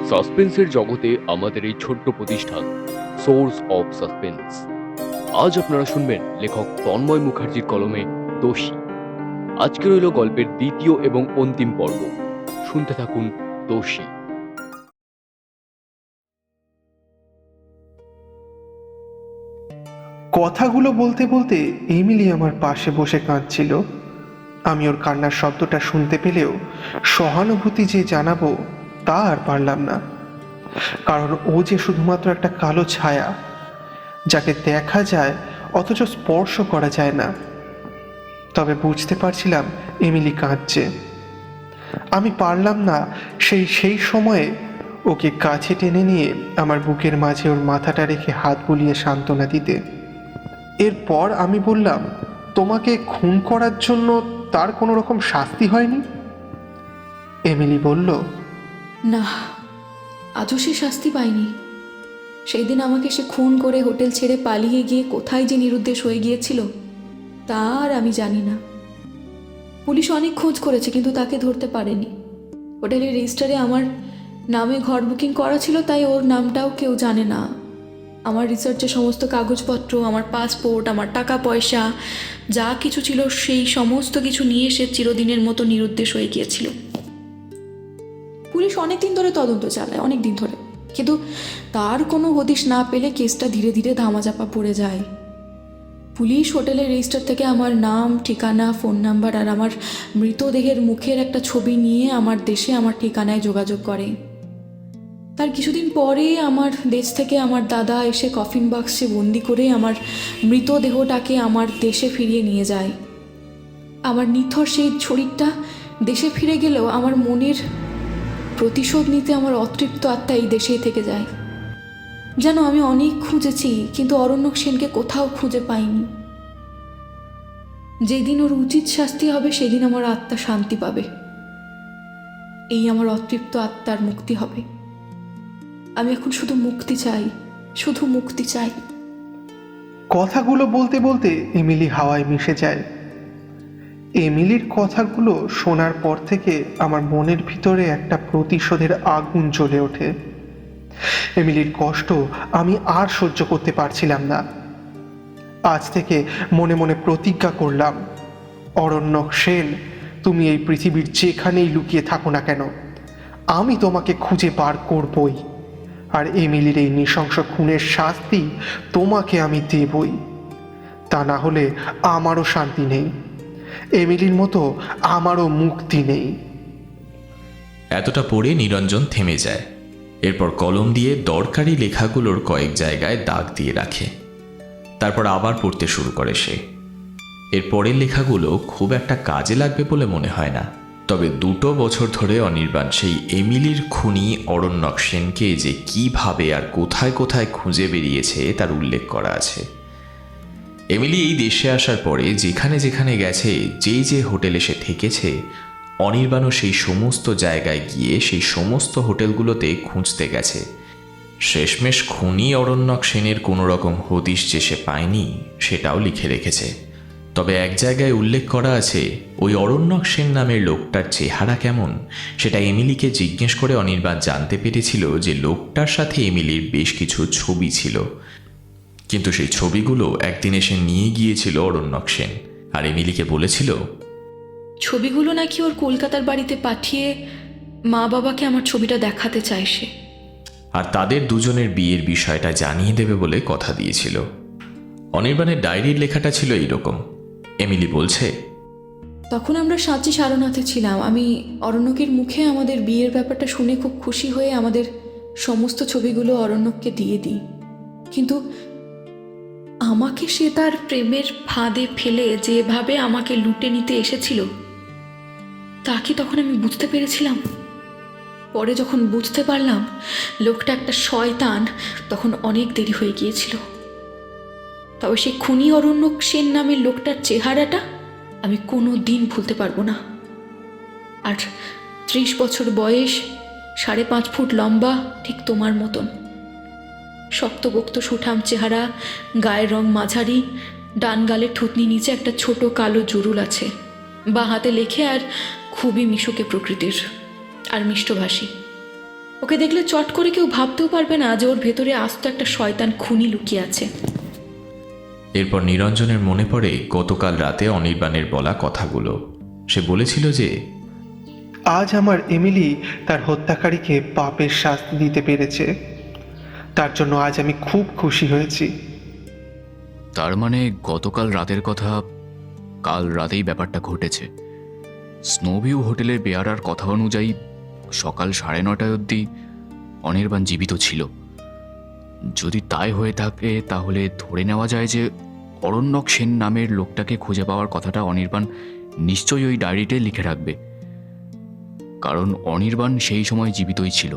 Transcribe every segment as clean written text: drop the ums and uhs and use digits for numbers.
সাসপেন্সের জগতে আমাদের এই ছোট্ট প্রতিষ্ঠান সোর্স অফ সাসপেন্স। আজ আপনারা শুনবেন লেখক তন্ময় মুখার্জির কলমে দোষী। আজকে রইল গল্পের দ্বিতীয় এবং অন্তিম পর্ব। শুনতে থাকুন দোষী। কথাগুলো বলতে বলতে এমিলি আমার পাশে বসে কাঁদছিল। আমি ওর কান্নার শব্দটা শুনতে পেলেও সহানুভূতি যে জানাবো তা আর পারলাম না, কারণ ও যে শুধুমাত্র একটা কালো ছায়া, যাকে দেখা যায় অথচ স্পর্শ করা যায় না। তবে বুঝতে পারছিলাম এমিলি কাঁদছে। আমি পারলাম না সেই সময়ে ওকে কাছে টেনে নিয়ে আমার বুকের মাঝে ওর মাথাটা রেখে হাত বুলিয়ে সান্ত্বনা দিতে। এরপর আমি বললাম, তোমাকে খুন করার জন্য তার কোনো রকম শাস্তি হয়নি? এমিলি বলল, না, আজও সে শাস্তি পায়নি। সেই দিন আমাকে সে খুন করে হোটেল ছেড়ে পালিয়ে গিয়ে কোথায় যে নিরুদ্দেশ হয়ে গিয়েছিল তার আমি জানি না। পুলিশ অনেক খোঁজ করেছে কিন্তু তাকে ধরতে পারেনি। হোটেলের রেজিস্টারে আমার নামে ঘর বুকিং করা ছিল, তাই ওর নামটাও কেউ জানে না। আমার রিসার্চের সমস্ত কাগজপত্র, আমার পাসপোর্ট, আমার টাকা পয়সা যা কিছু ছিল সেই সমস্ত কিছু নিয়ে সে চিরদিনের মতো নিরুদ্দেশ হয়ে গিয়েছিল। পুলিশ অনেক দিন ধরে তদন্ত চালায়, অনেক দিন ধরে, কিন্তু তার কোনো হদিশ না পেলে কেসটা ধীরে ধীরে ধামাচাপা পড়ে যায়। পুলিশ হোটেলের রেজিস্টার থেকে আমার নাম, ঠিকানা, ফোন নাম্বার আর আমার মৃতদেহের মুখের একটা ছবি নিয়ে আমার দেশে আমার ঠিকানায় যোগাযোগ করে। তার কিছুদিন পরে আমার দেশ থেকে আমার দাদা এসে কফিন বাক্সে বন্দি করে আমার মৃতদেহটাকে আমার দেশে ফিরিয়ে নিয়ে যায়। আমার নিথর সেই শরীরটা দেশে ফিরে গেলেও আমার মনের প্রতিশোধ নিতে আমার অতৃপ্ত আত্মা এই দেশেই থেকে যায়। যেন আমি অনেক খুঁজেছি কিন্তু অরণ্যক সেনকে কোথাও খুঁজে পাইনি। যেদিন ওর উচিত শাস্তি হবে সেদিন আমার আত্মা শান্তি পাবে, এই আমার অতৃপ্ত আত্মার মুক্তি হবে। আমি এখন শুধু মুক্তি চাই, শুধু মুক্তি চাই। কথাগুলো বলতে বলতে এমিলি হাওয়ায় মিশে যায়। এমিলির কথাগুলো শোনার পর থেকে আমার মনের ভিতরে একটা প্রতিশোধের আগুন জ্বলে ওঠে। এমিলির কষ্ট আমি আর সহ্য করতে পারছিলাম না। আজ থেকে মনে মনে প্রতিজ্ঞা করলাম, অরণ্যক সেন, তুমি এই পৃথিবীর যেখানেই লুকিয়ে থাকো না কেন, আমি তোমাকে খুঁজে বার করবই। আর এমিলির এই নৃশংস খুনের শাস্তি তোমাকে আমি দেবই। তা না হলে আমারও শান্তি নেই, এমিলির মতো আমারও মুক্তি নেই। এতটা পড়ে নিরঞ্জন থেমে যায়। এরপর কলম দিয়ে দরকারি লেখাগুলোর কয়েক জায়গায় দাগ দিয়ে রাখে। তারপর আবার পড়তে শুরু করে সে। এর পরের লেখাগুলো খুব একটা কাজে লাগবে বলে মনে হয় না, তবে 2 বছর ধরে অনির্বাণ সেই এমিলির খুনি অরণ্যক সেনকে যে কিভাবে আর কোথায় কোথায় খুঁজে বেরিয়েছে তার উল্লেখ করা আছে। এমিলি এই দেশে আসার পরে যেখানে যেখানে গেছে, যে হোটেলে সে থেকেছে, অনির্বাণও সেই সমস্ত জায়গায় গিয়ে সেই সমস্ত হোটেলগুলোতে খুঁজতে গেছে। শেষমেশ খুনি অরণ্যক সেনের কোনো রকম হদিশ যে সে পায়নি সেটাও লিখে রেখেছে। তবে এক জায়গায় উল্লেখ করা আছে, ওই অরণ্যক সেন নামের লোকটার চেহারা কেমন সেটা এমিলিকে জিজ্ঞেস করে অনির্বাণ জানতে পেরেছিল যে লোকটার সাথে এমিলির বেশ কিছু ছবি ছিল, কিন্তু সেই ছবিগুলো একদিন এসে নিয়ে গিয়েছিল অরণ্যক সেন, আর এমিলিকে বলেছিল ছবিগুলো নাকি ওর কলকাতার বাড়িতে পাঠিয়ে মা বাবাকে আমার ছবিটা দেখাতে চায় সে, আর তাদের দুজনের বিয়ের বিষয়টা জানিয়ে দেবে বলে কথা দিয়েছিল। অনির্বাণের ডায়েরির লেখাটা ছিল এইরকম। এমিলি বলছে, তখন আমরা সাঁচি সারনাথে ছিলাম। আমি অরণ্যকের মুখে আমাদের বিয়ের ব্যাপারটা শুনে খুব খুশি হয়ে আমাদের সমস্ত ছবিগুলো অরণ্যককে দিয়ে দিই, কিন্তু আমাকে সে তার প্রেমের ফাঁদে ফেলে যেভাবে আমাকে লুটে নিতে এসেছিল তা কি তখন আমি বুঝতে পেরেছিলাম? পরে যখন বুঝতে পারলাম লোকটা একটা শয়তান, তখন অনেক দেরি হয়ে গিয়েছিল। তবে সেই খুনি অরণ্যক সেন নামের লোকটার চেহারাটা আমি কোনো দিন ভুলতে পারবো না। আর 30 বছর বয়স, 5.5 ফুট লম্বা, ঠিক তোমার মতন, শক্তপোক্ত সুঠাম চেহারা, গায়ের রং মাঝারি, ডান গালের থুতনি নিচে একটা ছোট কালো জুরুল আছে, বাঁ হাতে লেখে, আর খুবই মিশুকে প্রকৃতির আর মিষ্টভাষী। ওকে দেখলে চট করে কেউ ভাবতেও পারবে না যে ওর ভেতরে আস্ত একটা শয়তান খুনি লুকিয়ে আছে। এরপর নিরঞ্জনের মনে পড়ে গতকাল রাতে অনির্বাণের বলা কথাগুলো। সে বলেছিল যে আজ আমার এমিলি তার হত্যাকারীকে পাপের শাস্তি দিতে পেরেছে। তার জন্য আজ আমি খুব খুশি হয়েছি। তার মানে গতকাল রাতের কথা কাল রাতেই ব্যাপারটা ঘটেছে। স্নোভিউ হোটেলের বেয়ারার কথা অনুযায়ী সকাল 9:30 অবধি অনির্বাণ জীবিত ছিল। যদি তাই হয়ে থাকে তাহলে ধরে নেওয়া যায় যে অরণ্যক সেন নামের লোকটাকে খুঁজে পাওয়ার কথাটা অনির্বাণ নিশ্চয়ই ওই ডায়েরিতে লিখে রাখবে, কারণ অনির্বাণ সেই সময় জীবিতই ছিল।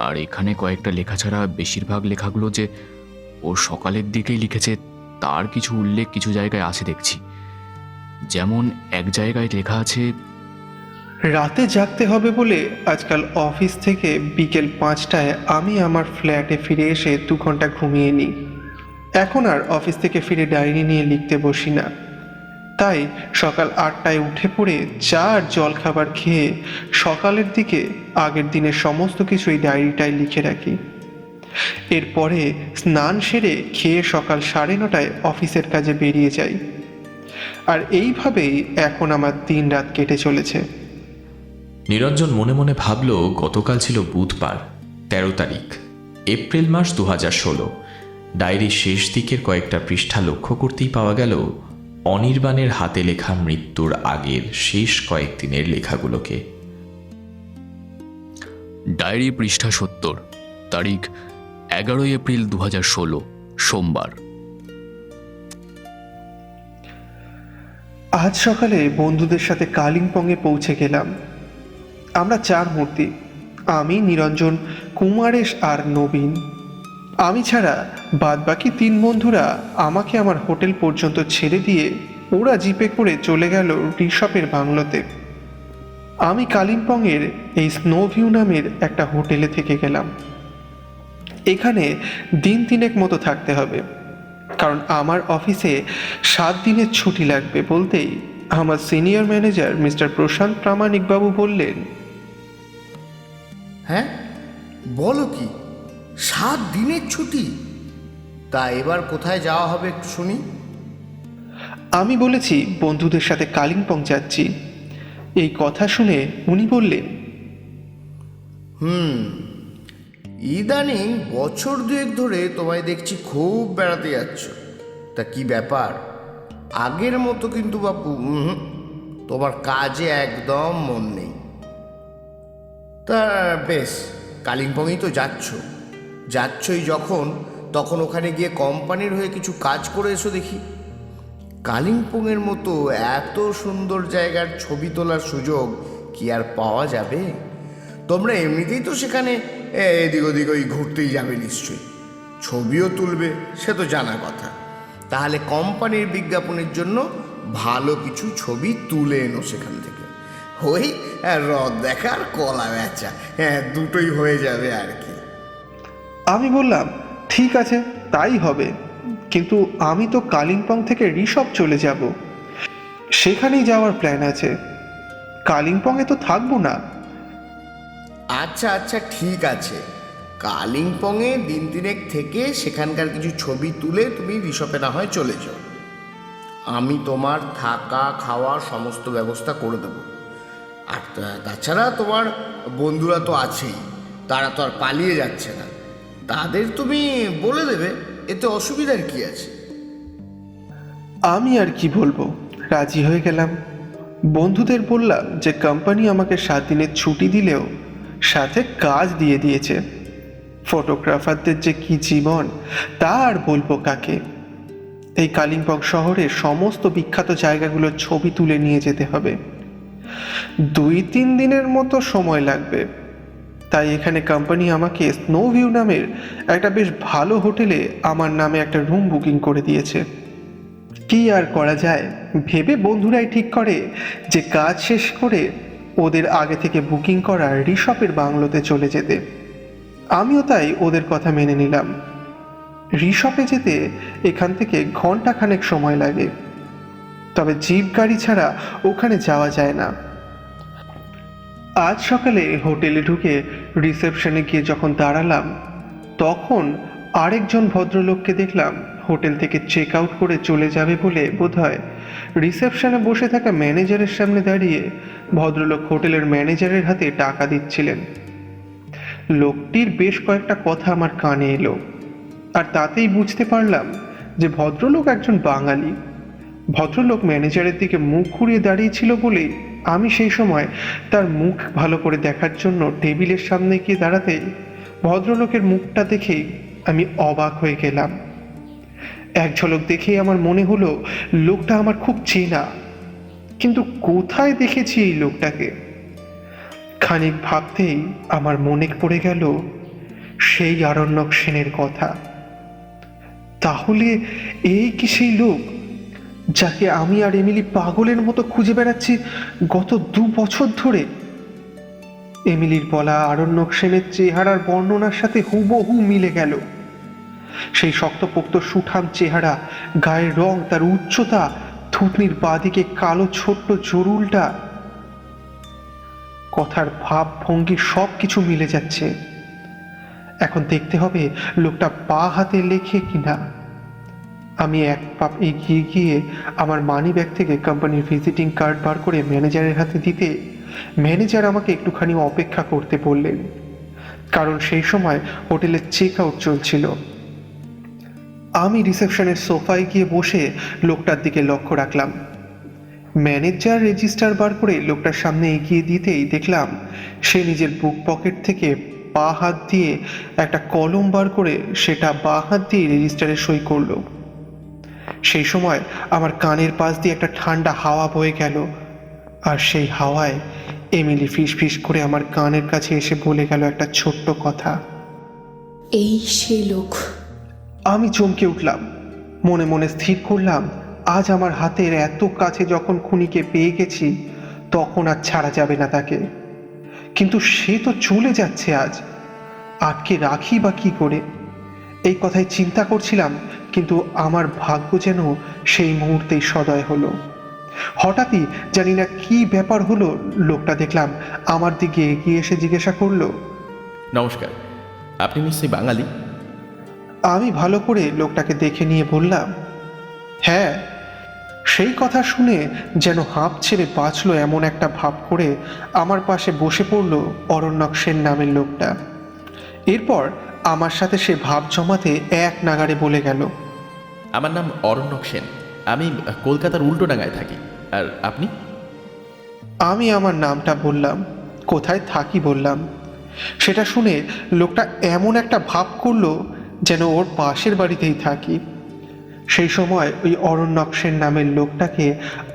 আর এখানে কয়েকটা লেখা ছাড়া বেশিরভাগ লেখাগুলো যে ও সকালের দিকেই লিখেছে তার কিছু উল্লেখ কিছু জায়গায় আছে দেখছি। যেমন এক জায়গায় লেখা আছে, রাতে জাগতে হবে বলে আজকাল অফিস থেকে বিকেল 5টায় আমি আমার ফ্ল্যাটে ফিরে এসে 2 ঘন্টা ঘুমিয়ে নিই। এখন আর অফিস থেকে ফিরে ডায়েরি নিয়ে লিখতে বসি না। তাই সকাল 8টায় উঠে পড়ে চা আর জলখাবার খেয়ে সকালের দিকে আগের দিনের সমস্ত কিছু এই ডায়েরিটায় লিখে রাখি। এরপরে স্নান সেরে খেয়ে সকাল 9:30টায় অফিসের কাজে বেরিয়ে যাই। আর এইভাবেই এখন আমার দিন রাত কেটে চলেছে। নিরঞ্জন মনে মনে ভাবল গতকাল ছিল বুধবার 13 তারিখ এপ্রিল মাস 2016। ডায়েরির শেষ দিকের কয়েকটা পৃষ্ঠা লক্ষ্য করতেই পাওয়া গেল অনির্বাণের হাতে লেখা মৃত্যুর আগের শেষ কয়েকদিনের লেখাগুলোকে। ডায়েরি পৃষ্ঠা 70, তারিখ 11 এপ্রিল 2016, সোমবার। আজ সকালে বন্ধুদের সাথে কালিম্পংয়ে পৌঁছে গেলাম। আমরা 4 মূর্তি, আমি, নিরঞ্জন, কুমারেশ আর নবীন। আমি ছাড়া বাদবাকি 3 বন্ধুরা আমাকে আমার হোটেল পর্যন্ত ছেড়ে দিয়ে ওরা জিপে করে চলে গেল ঋষভের বাংলোতে। আমি কালিম্পংয়ের এই স্নোভিউ নামের একটা হোটেলে থেকে গেলাম। এখানে দিন 3 মতো থাকতে হবে, কারণ আমার অফিসে 7 দিনের ছুটি লাগবে বলতেই আমার সিনিয়র ম্যানেজার মিস্টার প্রশান্ত প্রামাণিকবাবু বললেন, হ্যাঁ বলো কি, 7 দিনের ছুটি? তা এবার কোথায় যাওয়া হবে একটু শুনি। আমি বলেছি বন্ধুদের সাথে কালিম্পং যাচ্ছি। এই কথা শুনে উনি বললেন, ইদানিং বছর 2 ধরে তোমায় দেখছি খুব বেড়াতে যাচ্ছ। তা কি ব্যাপার? আগের মতো কিন্তু বাপু তোমার কাজে একদম মন নেই। তা বেশ, কালিম্পংই তো যাচ্ছই যখন, তখন ওখানে গিয়ে কোম্পানির হয়ে কিছু কাজ করে এসো দেখি। কালিম্পংয়ের মতো এত সুন্দর জায়গার ছবি তোলার সুযোগ কি আর পাওয়া যাবে? তোমরা এমনিতেই তো সেখানে এদিক ওদিক ওই ঘুরতেই যাবে নিশ্চয়ই, ছবিও তুলবে, সে তো জানা কথা। তাহলে কোম্পানির বিজ্ঞাপনের জন্য ভালো কিছু ছবি তুলে এনো সেখান থেকে। ওই হ্রদ দেখা আর কলা বেচা, দুটোই হয়ে যাবে আর কি। আমি বললাম ঠিক আছে তাই হবে, কিন্তু আমি তো কালিম্পং থেকে ঋষভ চলে যাব, সেখানেই যাওয়ার প্ল্যান আছে। কালিম্পংয়ে তো থাকবো না। আচ্ছা আচ্ছা ঠিক আছে, কালিম্পংয়ে দিন 3 থেকে সেখানকার কিছু ছবি তুলে তুমি ঋষভে না হয় চলে যাও। আমি তোমার থাকা খাওয়া সমস্ত ব্যবস্থা করে দেবো। আর তাছাড়া তোমার বন্ধুরা তো আছেই, তারা তো আর পালিয়ে যাচ্ছে না, তাদের তুমি বলে দেবে, এতে অসুবিধার কি আছে? আমি আর কি বলবো, রাজি হয়ে গেলাম। বন্ধুদের বললাম যে কোম্পানি আমাকে 7 দিনের ছুটি দিলেও সাথে কাজ দিয়ে দিয়েছে। ফটোগ্রাফারদের যে কি জীবন তা আর বলবো কাকে। এই কালিম্পং শহরের সমস্ত বিখ্যাত জায়গাগুলোর ছবি তুলে নিয়ে যেতে হবে। 2-3 দিনের মতো সময় লাগবে। তাই এখানে কোম্পানি আমাকে স্নোভিউ নামের একটা বেশ ভালো হোটেলে আমার নামে একটা রুম বুকিং করে দিয়েছে। কি আর করা যায় ভেবে বন্ধুরাই ঠিক করে যে কাজ শেষ করে ওদের আগে থেকে বুকিং করা ঋষভের বাংলোতে চলে যেতে। আমিও তাই ওদের কথা মেনে নিলাম। ঋষভে যেতে এখান থেকে ঘন্টাখানেক সময় লাগে, তবে জিপ গাড়ি ছাড়া ওখানে যাওয়া যায় না। আজ সকালে হোটেলে ঢুকে রিসেপশনে গিয়ে যখন দাঁড়ালাম, তখন আরেকজন ভদ্রলোককে দেখলাম হোটেল থেকে চেক আউট করে চলে যাবে বলে বোধহয় রিসেপশনে বসে থাকা ম্যানেজারের সামনে দাঁড়িয়ে ভদ্রলোক হোটেলের ম্যানেজারের হাতে টাকা দিচ্ছিলেন। লোকটির বেশ কয়েকটা কথা আমার কানে এলো, আর তাতেই বুঝতে পারলাম যে ভদ্রলোক একজন বাঙালি। ভদ্রলোক ম্যানেজারের দিকে মুখ ঘুরিয়ে দাঁড়িয়েছিল বলেই আমি সেই সময় তার মুখ ভালো করে দেখার জন্য টেবিলের সামনে গিয়ে দাঁড়াতেই ভদ্রলোকের মুখটা দেখেই আমি অবাক হয়ে গেলাম। এক ঝলক দেখেই আমার মনে হলো লোকটা আমার খুব চেনা, কিন্তু কোথায় দেখেছি এই লোকটাকে? খানিক ভাবতেই আমার মনে পড়ে গেল সেই আরণ্যক সেনের কথা। তাহলে এই কি সেই লোক যাকে আমি আর এমিলি পাগলের মতো খুঁজে বেড়াচ্ছি গত 2 বছর ধরে? এমিলির বলা আরণ্যক সেনের চেহারার বর্ণনার সাথে হুবহু মিলে গেল। সেই শক্তপোক্ত সুঠাম চেহারা, গায়ের রং, তার উচ্চতা, থুতনির বাঁদিকে কালো ছোট্ট জরুলটা, কথার ভাব ভঙ্গি সব কিছু মিলে যাচ্ছে। এখন দেখতে হবে লোকটা বা হাতে লেখে কিনা। আমি এক পা এগিয়ে গিয়ে আমার মানি ব্যাগ থেকে কোম্পানির ভিজিটিং কার্ড বার করে ম্যানেজারের হাতে দিতে ম্যানেজার আমাকে একটুখানি অপেক্ষা করতে বললেন, কারণ সেই সময় হোটেলের চেক আউট চলছিল। আমি রিসেপশনের সোফায় গিয়ে বসে লোকটার দিকে লক্ষ্য রাখলাম। ম্যানেজার রেজিস্টার বার করে লোকটার সামনে এগিয়ে দিতেই দেখলাম সে নিজের বুক পকেট থেকে বা হাত দিয়ে একটা কলম বার করে সেটা বা হাত দিয়ে রেজিস্টারে সই করলো। সেই সময় আমার কানের পাশ দিয়ে একটা ঠান্ডা হাওয়া বয়ে গেল, আর সেই হাওয়ায় এমিলি ফিস ফিস করে আমার কানের কাছে এসে বলে গেল একটা ছোট্ট কথা। এই সে লোক। আমি চমকে উঠলাম, মনে মনে স্থির করলাম আজ আমার হাতের এত কাছে যখন খুনিকে পেয়ে গেছি তখন আর ছাড়া যাবে না তাকে। কিন্তু সে তো চলে যাচ্ছে আজ, আটকে রাখি বা কি করে? এই কথাই চিন্তা করছিলাম, কিন্তু আমার ভাগ্য যেন সেই মুহূর্তেই সদয় হলো। হঠাৎই জানি না কি ব্যাপার হলো, লোকটা দেখলাম আমার দিকে এগিয়ে এসে জিজ্ঞাসা করলো, নমস্কার, আপনি নিশ্চয়ই বাঙালি? আমি ভালো করে লোকটাকে দেখে নিয়ে বললাম, হ্যাঁ। সেই কথা শুনে যেন হাঁপ ছেড়ে বাঁচলো এমন একটা ভাব করে আমার পাশে বসে পড়ল অরণ্যক সেন নামের লোকটা। এরপর আমার সাথে সে ভাব জমাতে এক নাগাড়ে বলে গেল, আমার নাম অরণ্যক সেন, আমি কলকাতার উল্টোডাঙ্গায় থাকি। আর আপনি? আমি আমার নামটা বললাম, কোথায় থাকি বললাম। সেটা শুনে লোকটা এমন একটা ভাব করলো যেন ওর পাশের বাড়িতেই থাকি। সেই সময় ওই অরণ্যক সেন নামের লোকটাকে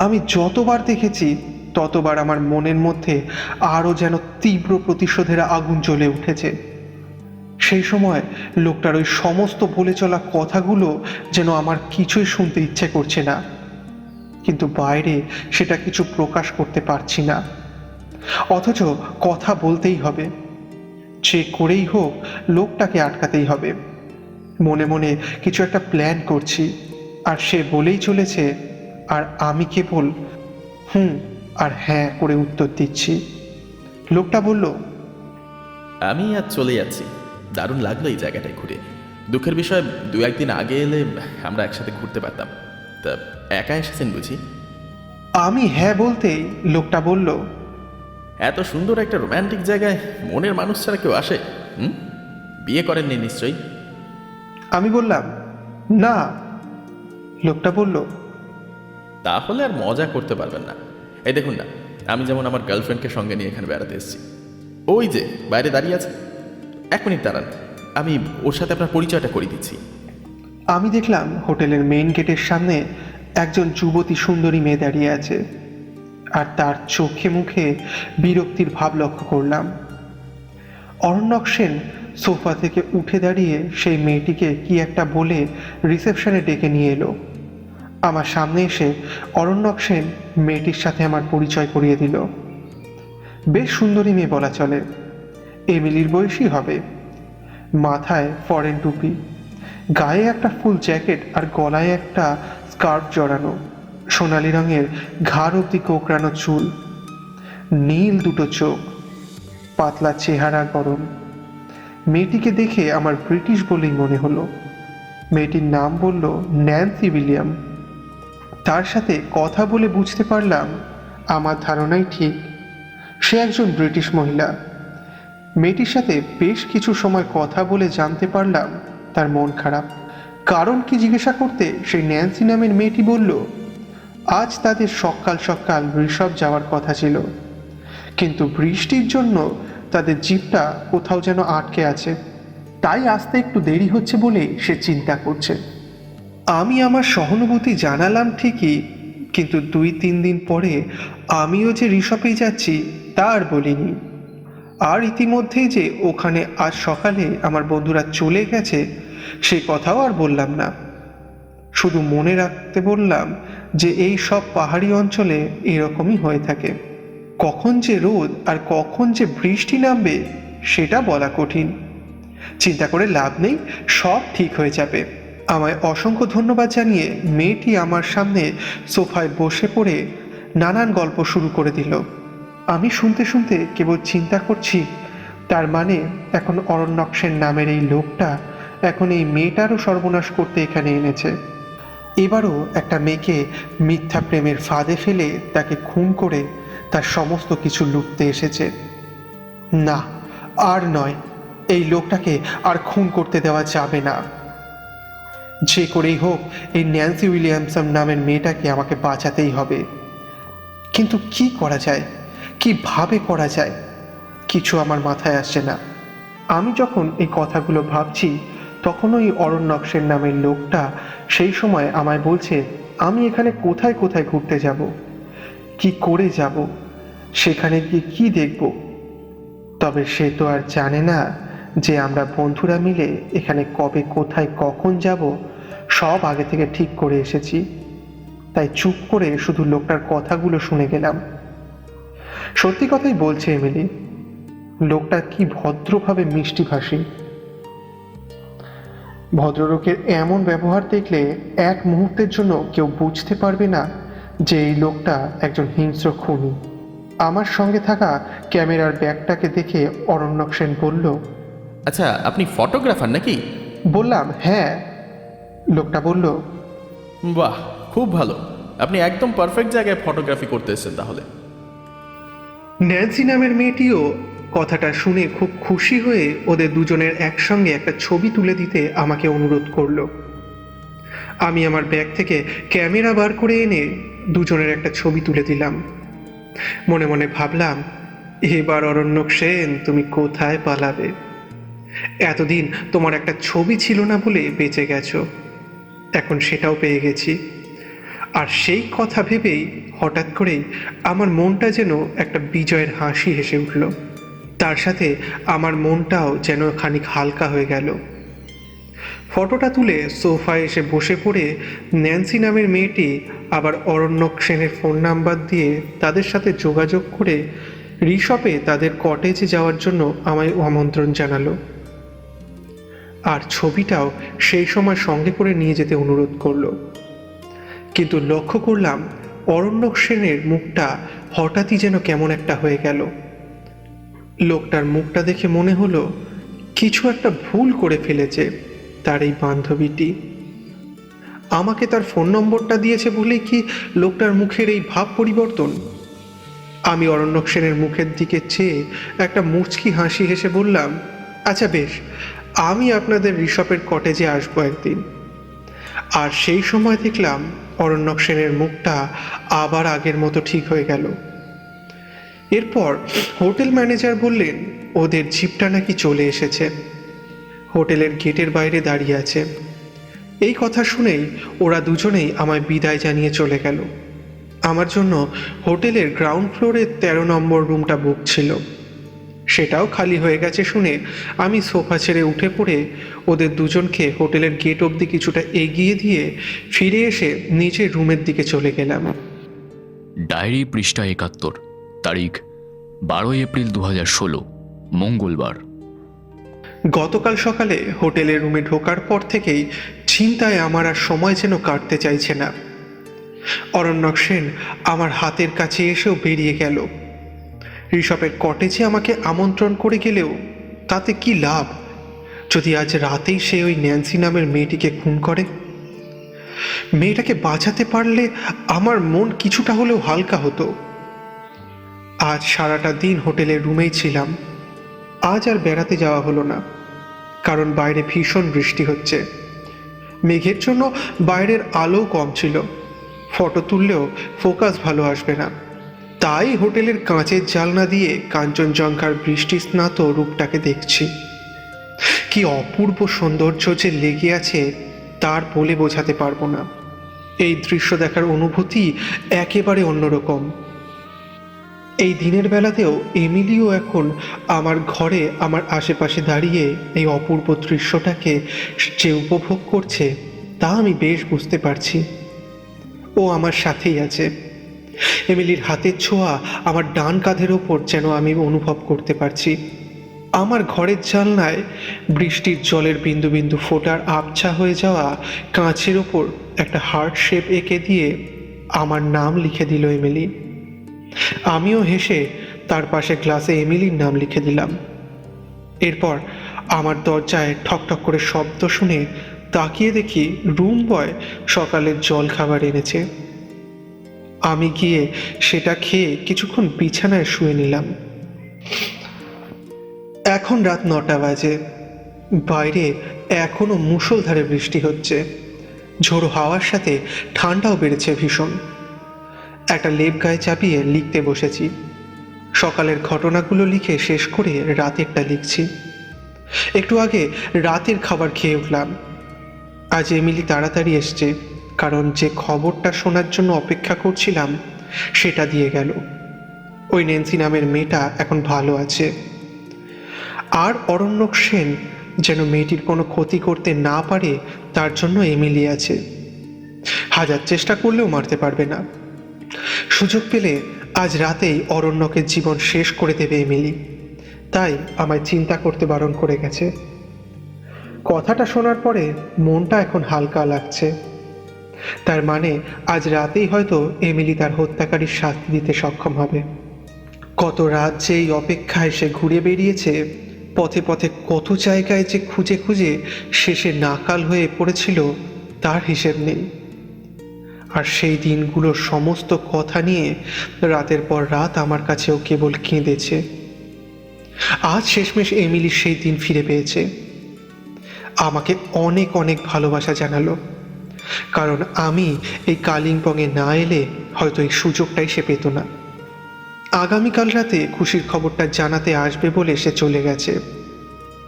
আমি যতবার দেখেছি ততবার আমার মনের মধ্যে আরও যেন তীব্র প্রতিশোধের আগুন জ্বলে উঠেছে। সেই সময় লোকটার ওই সমস্ত বলে চলা কথাগুলো যেন আমার কিছুই শুনতে ইচ্ছে করছে না, কিন্তু বাইরে সেটা কিছু প্রকাশ করতে পারছি না। অথচ কথা বলতেই হবে, যে করেই হোক লোকটাকে আটকাতেই হবে। মনে মনে কিছু একটা প্ল্যান করছি, আর সে বলেই চলেছে, আর আমি কেবল হুম আর হ্যাঁ করে উত্তর দিচ্ছি। লোকটা বলল, আমি আজ চলে যাচ্ছি। দারুণ লাগলো এই জায়গাটায় ঘুরে। দুঃখের বিষয়, 2-1 দিন আগে এলে আমরা একসাথে ঘুরতে পারতাম। তা একা এসেছেন বুঝি? আমি হ্যাঁ বলতেই লোকটা বলল, এত সুন্দর একটা রোম্যান্টিক জায়গায় মনের মানুষ ছাড়া কেউ আসে? বিয়ে করেননি নিশ্চয়ই? আমি বললাম, না। লোকটা বলল, তাহলে আর মজা করতে পারবেন না। এই দেখুন না, আমি যেমন আমার গার্লফ্রেন্ডকে সঙ্গে নিয়ে এখানে বেড়াতে এসেছি। ওই যে বাইরে দাঁড়িয়ে আছে। 1 মিনিট দাঁড়ান, আমি ওর সাথে আপনার পরিচয়টা করিয়ে দিচ্ছি। আমি দেখলাম হোটেলের মেইন গেটের সামনে একজন যুবতী সুন্দরী মেয়ে দাঁড়িয়ে আছে, আর তার চোখে মুখে বিরক্তির ভাব লক্ষ্য করলাম। অরণ্যক সেন সোফা থেকে উঠে দাঁড়িয়ে সেই মেয়েটিকে কি একটা বলে রিসেপশনে ডেকে নিয়ে এলো। আমার সামনে এসে অরণ্যক সেন মেয়েটির সাথে আমার পরিচয় করিয়ে দিল। বেশ সুন্দরী মেয়ে বলা চলে, এমিলির বয়সী হবে। মাথায় ফরেন টুপি, গায়ে একটা ফুল জ্যাকেট, আর গলায় একটা স্কার্ফ জড়ানো, সোনালি রঙের ঘাড় অবধি কোঁকড়ানো চুল, নীল দুটো চোখ, পাতলা চেহারা, গরম। মেয়েটিকে দেখে আমার ব্রিটিশ বলেই মনে হলো। মেয়েটির নাম বলল ন্যান্সি উইলিয়াম। তার সাথে কথা বলে বুঝতে পারলাম আমার ধারণাই ঠিক, সে একজন ব্রিটিশ মহিলা। মেয়েটির সাথে বেশ কিছু সময় কথা বলে জানতে পারলাম তার মন খারাপ। কারণ কি জিজ্ঞাসা করতে সেই ন্যান্সি নামের মেয়েটি বলল আজ তাদের সকাল সকাল ঋষভ যাওয়ার কথা ছিল, কিন্তু বৃষ্টির জন্য তাদের জিপটা কোথাও যেন আটকে আছে, তাই আসতে একটু দেরি হচ্ছে বলে সে চিন্তা করছে। আমি আমার সহানুভূতি জানালাম ঠিকই, কিন্তু 2-3 দিন পরে আমিও যে ঋষভেই যাচ্ছি তা আর বলিনি। আর ইতিমধ্যেই যে ওখানে আজ সকালে আমার বন্ধুরা চলে গেছে সে কথাও আর বললাম না। শুধু মনে রাখতে বললাম যে এই সব পাহাড়ি অঞ্চলে এরকমই হয়ে থাকে, কখন যে রোদ আর কখন যে বৃষ্টি নামবে সেটা বলা কঠিন। চিন্তা করে লাভ নেই, সব ঠিক হয়ে যাবে। আমায় অসংখ্য ধন্যবাদ জানিয়ে মেয়েটি আমার সামনে সোফায় বসে পড়ে নানান গল্প শুরু করে দিল। আমি শুনতে শুনতে কেবল চিন্তা করছি, তার মানে এখন অরণ্যক সেন নামের এই লোকটা এখন এই মেয়েটারও সর্বনাশ করতে এখানে এনেছে। এবারও একটা মেয়েকে মিথ্যা প্রেমের ফাঁদে ফেলে তাকে খুন করে তার সমস্ত কিছু লুটতে এসেছে। না, আর নয়, এই লোকটাকে আর খুন করতে দেওয়া যাবে না। যে করেই হোক এই ন্যান্সি উইলিয়ামসন নামের মেয়েটাকে আমাকে বাঁচাতেই হবে। কিন্তু কি করা যায়, কিভাবে করা যায়, কিছু আমার মাথায় আসছে না। আমি যখন এই কথাগুলো ভাবছি তখন ওই অরণ্যক সেন নামের লোকটা সেই সময় আমায় বলছে আমি এখানে কোথায় কোথায় ঘুরতে যাব, কি করে যাব, সেখানে গিয়ে কি দেখব। তবে সে তো আর জানে না যে আমরা বন্ধুরা মিলে এখানে কবে কোথায় কখন যাব সব আগে থেকে ঠিক করে এসেছি। তাই চুপ করে শুধু লোকটার কথাগুলো শুনে গেলাম। সত্যি কথাই বলছে এমিলি, লোকটা কি ভদ্রভাবে মিষ্টিভাষী। ভদ্রলোকের এমন ব্যবহার দেখলে এক মুহূর্তের জন্য কেউ বুঝতে পারবে না যে এই লোকটা একজন হিংস্র খুনি। আমার সঙ্গে থাকা ক্যামেরার ব্যাগটাকে দেখে অরণ্যক সেন বলল, আচ্ছা, আপনি ফটোগ্রাফার নাকি? বললাম হ্যাঁ। লোকটা বলল, বাহ, খুব ভালো, আপনি একদম পারফেক্ট জায়গায় ফটোগ্রাফি করতে এসেছেন তাহলে। ন্যান্সি নামের মেয়েটিও কথাটা শুনে খুব খুশি হয়ে ওদের দুজনের একসঙ্গে একটা ছবি তুলে দিতে আমাকে অনুরোধ করলো। আমি আমার ব্যাগ থেকে ক্যামেরা বার করে এনে দুজনের একটা ছবি তুলে দিলাম। মনে মনে ভাবলাম, এবার অরণ্যক সেন তুমি কোথায় পালাবে? এতদিন তোমার একটা ছবি ছিল না বলে বেঁচে গেছো, এখন সেটাও পেয়ে গেছি। আর সেই কথা ভেবেই হঠাৎ করেই আমার মনটা যেন একটা বিজয়ের হাসি হেসে উঠল। তার সাথে আমার মনটাও যেন খানিক হালকা হয়ে গেল। ফটোটা তুলে সোফায় এসে বসে পড়ে ন্যান্সি নামের মেয়েটি আবার অরণ্যক সেনের ফোন নাম্বার দিয়ে তাদের সাথে যোগাযোগ করে ঋষভে তাদের কটেজে যাওয়ার জন্য আমায় আমন্ত্রণ জানালো। আর ছবিটাও সেই সময় সঙ্গে করে নিয়ে যেতে অনুরোধ করলো। কিন্তু লক্ষ্য করলাম অরণ্যক সেনের মুখটা হঠাৎই যেন কেমন একটা হয়ে গেল। লোকটার মুখটা দেখে মনে হলো কিছু একটা ভুল করে ফেলেছে তার এই বান্ধবীটি। আমাকে তার ফোন নম্বরটা দিয়েছে বলেই কি লোকটার মুখের এই ভাব পরিবর্তন? আমি অরণ্যক সেনের মুখের দিকে চেয়ে একটা মুচকি হাসি হেসে বললাম, আচ্ছা বেশ, আমি আপনাদের ঋষভের কটেজে আসবো একদিন। আর সেই সময় দেখলাম অরণ্যক সেনের মুখটা আবার আগের মতো ঠিক হয়ে গেল। এরপর হোটেল ম্যানেজার বললেন ওদের জিপটা নাকি চলে এসেছে, হোটেলের গেটের বাইরে দাঁড়িয়ে আছে। এই কথা শুনেই ওরা দুজনেই আমায় বিদায় জানিয়ে চলে গেল। আমার জন্য হোটেলের গ্রাউন্ড ফ্লোরের 13 নম্বর রুমটা বুক ছিল, সেটাও খালি হয়ে গেছে শুনে আমি সোফা ছেড়ে উঠে পড়ে ওদের দুজনকে হোটেলের গেট অবধি কিছুটা এগিয়ে দিয়ে ফিরে এসে নিজের রুমের দিকে চলে গেলাম। ডায়েরি পৃষ্ঠা 71, তারিখ 12 এপ্রিল 2016, মঙ্গলবার। গতকাল সকালে হোটেলের রুমে ঢোকার পর থেকেই চিন্তায় আমার আর সময় যেন কাটতে চাইছে না। অরণ্যক সেন আমার হাতের কাছে এসেও বেরিয়ে গেল। ঋষভের কটেজে আমাকে আমন্ত্রণ করে গেলেও তাতে কি লাভ যদি আজ রাতেই সে ওই ন্যান্সি নামের মেয়েটিকে খুন করে? মেয়েটাকে বাঁচাতে পারলে আমার মন কিছুটা হলেও হালকা হতো। আজ সারাটা দিন হোটেলের রুমেই ছিলাম। আজ আর বেড়াতে যাওয়া হলো না, কারণ বাইরে ভীষণ বৃষ্টি হচ্ছে। মেঘের জন্য বাইরের আলো কম ছিল, ফটো তুললেও ফোকাস ভালো আসবে না। তাই হোটেলের কাঁচের জানলা দিয়ে কাঞ্চনজঙ্ঘার বৃষ্টি স্নাত রূপটাকে দেখছি। কি অপূর্ব সৌন্দর্য যে লেগে আছে তার বলে বোঝাতে পারবো না। এই দৃশ্য দেখার অনুভূতি একেবারে অন্যরকম। এই দিনের বেলাতেও এমিলিও এখন আমার ঘরে আমার আশেপাশে দাঁড়িয়ে এই অপূর্ব দৃশ্যটাকে যে উপভোগ করছে তা আমি বেশ বুঝতে পারছি। ও আমার সাথেই আছে। এমিলির হাতের ছোঁয়া আমার ডান কাঁধের ওপর যেন আমি অনুভব করতে পারছি। আমার ঘরের জানলায় বৃষ্টির জলের বিন্দু বিন্দু ফোটার আবছা হয়ে যাওয়া কাঁচের ওপর একটা হার্ট শেপ এঁকে দিয়ে আমার নাম লিখে দিল এমিলি। আমিও হেসে তার পাশে গ্লাসে এমিলির নাম লিখে দিলাম। এরপর আমার দরজায় ঠকঠক করে শব্দ শুনে তাকিয়ে দেখি রুম বয় সকালের জল খাবার এনেছে। আমি গিয়ে সেটা খেয়ে কিছুক্ষণ বিছানায় শুয়ে নিলাম। এখন রাত 9টা বাজে। বাইরে এখনো মুষলধারে বৃষ্টি হচ্ছে। ঝোড়ো হাওয়ার সাথে ঠান্ডাও বেড়েছে ভীষণ। একটা লেপ গায়ে চাপিয়ে লিখতে বসেছি। সকালের ঘটনাগুলো লিখে শেষ করে রাতেরটা লিখছি। একটু আগে রাতের খাবার খেয়ে উঠলাম। আজ এমিলি তাড়াতাড়ি এসছে, কারণ যে খবরটা শোনার জন্য অপেক্ষা করছিলাম সেটা দিয়ে গেল। ওই ন্যান্সি নামের মেয়েটা এখন ভালো আছে। আর অরণ্যক সেন যেন মেয়েটির কোনো ক্ষতি করতে না পারে তার জন্য এমিলি আছে। হাজার চেষ্টা করলেও মারতে পারবে না। সুযোগ পেলে আজ রাতেই অরণ্যকের জীবন শেষ করে দেবে এমিলি। তাই আমায় চিন্তা করতে বারণ করে গেছে। কথাটা শোনার পরে মনটা এখন হালকা লাগছে। তার মানে আজ রাতেই হয়তো এমিলি তার হত্যাকারীর শাস্তি দিতে সক্ষম হবে। কত রাত যে এই অপেক্ষায় সে ঘুরে বেরিয়েছে, পথে পথে কত জায়গায় যে খুঁজে খুঁজে শেষে নাকাল হয়ে পড়েছিল তার হিসেব নেই। আর সেই দিনগুলোর সমস্ত কথা নিয়ে রাতের পর রাত আমার কাছেও কেবল কেঁদেছে। আজ শেষমেশ এমিলি সেই দিন ফিরে পেয়েছে। আমাকে অনেক অনেক ভালোবাসা জানালো, কারণ আমি এই কালিম্পংয়ে না এলে হয়তো এই সুযোগটাই সে পেত না। আগামীকাল রাতে খুশির খবরটা জানাতে আসবে বলে সে চলে গেছে।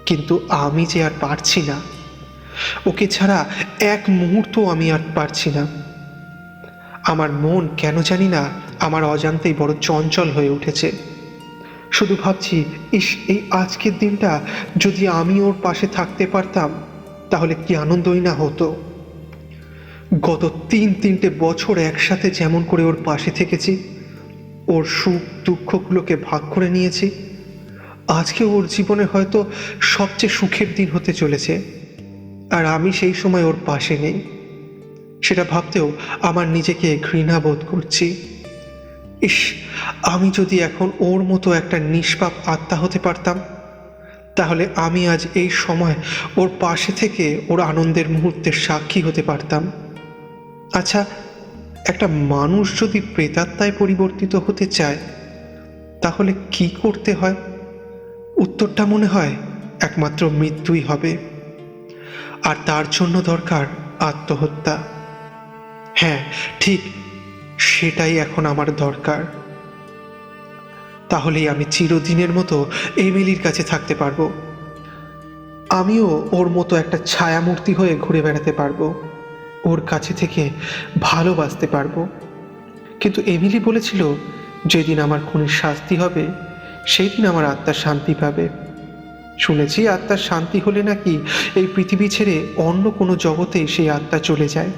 কিন্তু আমি যে আর পারছি না, ওকে ছাড়া এক মুহূর্ত আমি আর পারছি না। আমার মন কেন জানি না আমার অজান্তেই বড় চঞ্চল হয়ে উঠেছে। শুধু ভাবছি, ইস, এই আজকের দিনটা যদি আমি ওর পাশে থাকতে পারতাম তাহলে কি আনন্দই না হতো। গত 3 বছর একসাথে যেমন করে ওর পাশে থেকেছি, ওর সুখ দুঃখগুলোকে ভাগ করে নিয়েছি, আজকে ওর জীবনে হয়তো সবচেয়ে সুখের দিন হতে চলেছে, আর আমি সেই সময় ওর পাশে নেই। সেটা ভাবতেও আমার নিজেকে ঘৃণা বোধ করছি। ইস, আমি যদি এখন ওর মতো একটা নিষ্পাপ আত্মা হতে পারতাম, তাহলে আমি আজ এই সময় ওর পাশে থেকে ওর আনন্দের মুহূর্তের সাক্ষী হতে পারতাম। আচ্ছা, একটা মানুষ যদি প্রেতাত্মায় পরিবর্তিত হতে চায় তাহলে কি করতে হয়? উত্তরটা মনে হয় একমাত্র মৃত্যুই হবে, আর তার জন্য দরকার আত্মহত্যা। হ্যাঁ, ঠিক সেটাই এখন আমার দরকার। তাহলেই আমি চিরদিনের মতো এমিলির কাছে থাকতে পারবো। আমিও ওর মতো একটা ছায়ামূর্তি হয়ে ঘুরে বেড়াতে পারবো, ওর কাছে থেকে ভালোবাসতে পারবো। কিন্তু এমিলি বলেছিল যেদিন আমার খুনির শাস্তি হবে সেই দিন আমার আত্মা শান্তি পাবে। শুনেছি আত্মার শান্তি হলে নাকি এই পৃথিবী ছেড়ে অন্য কোনো জগতে সেই আত্মা চলে যায়।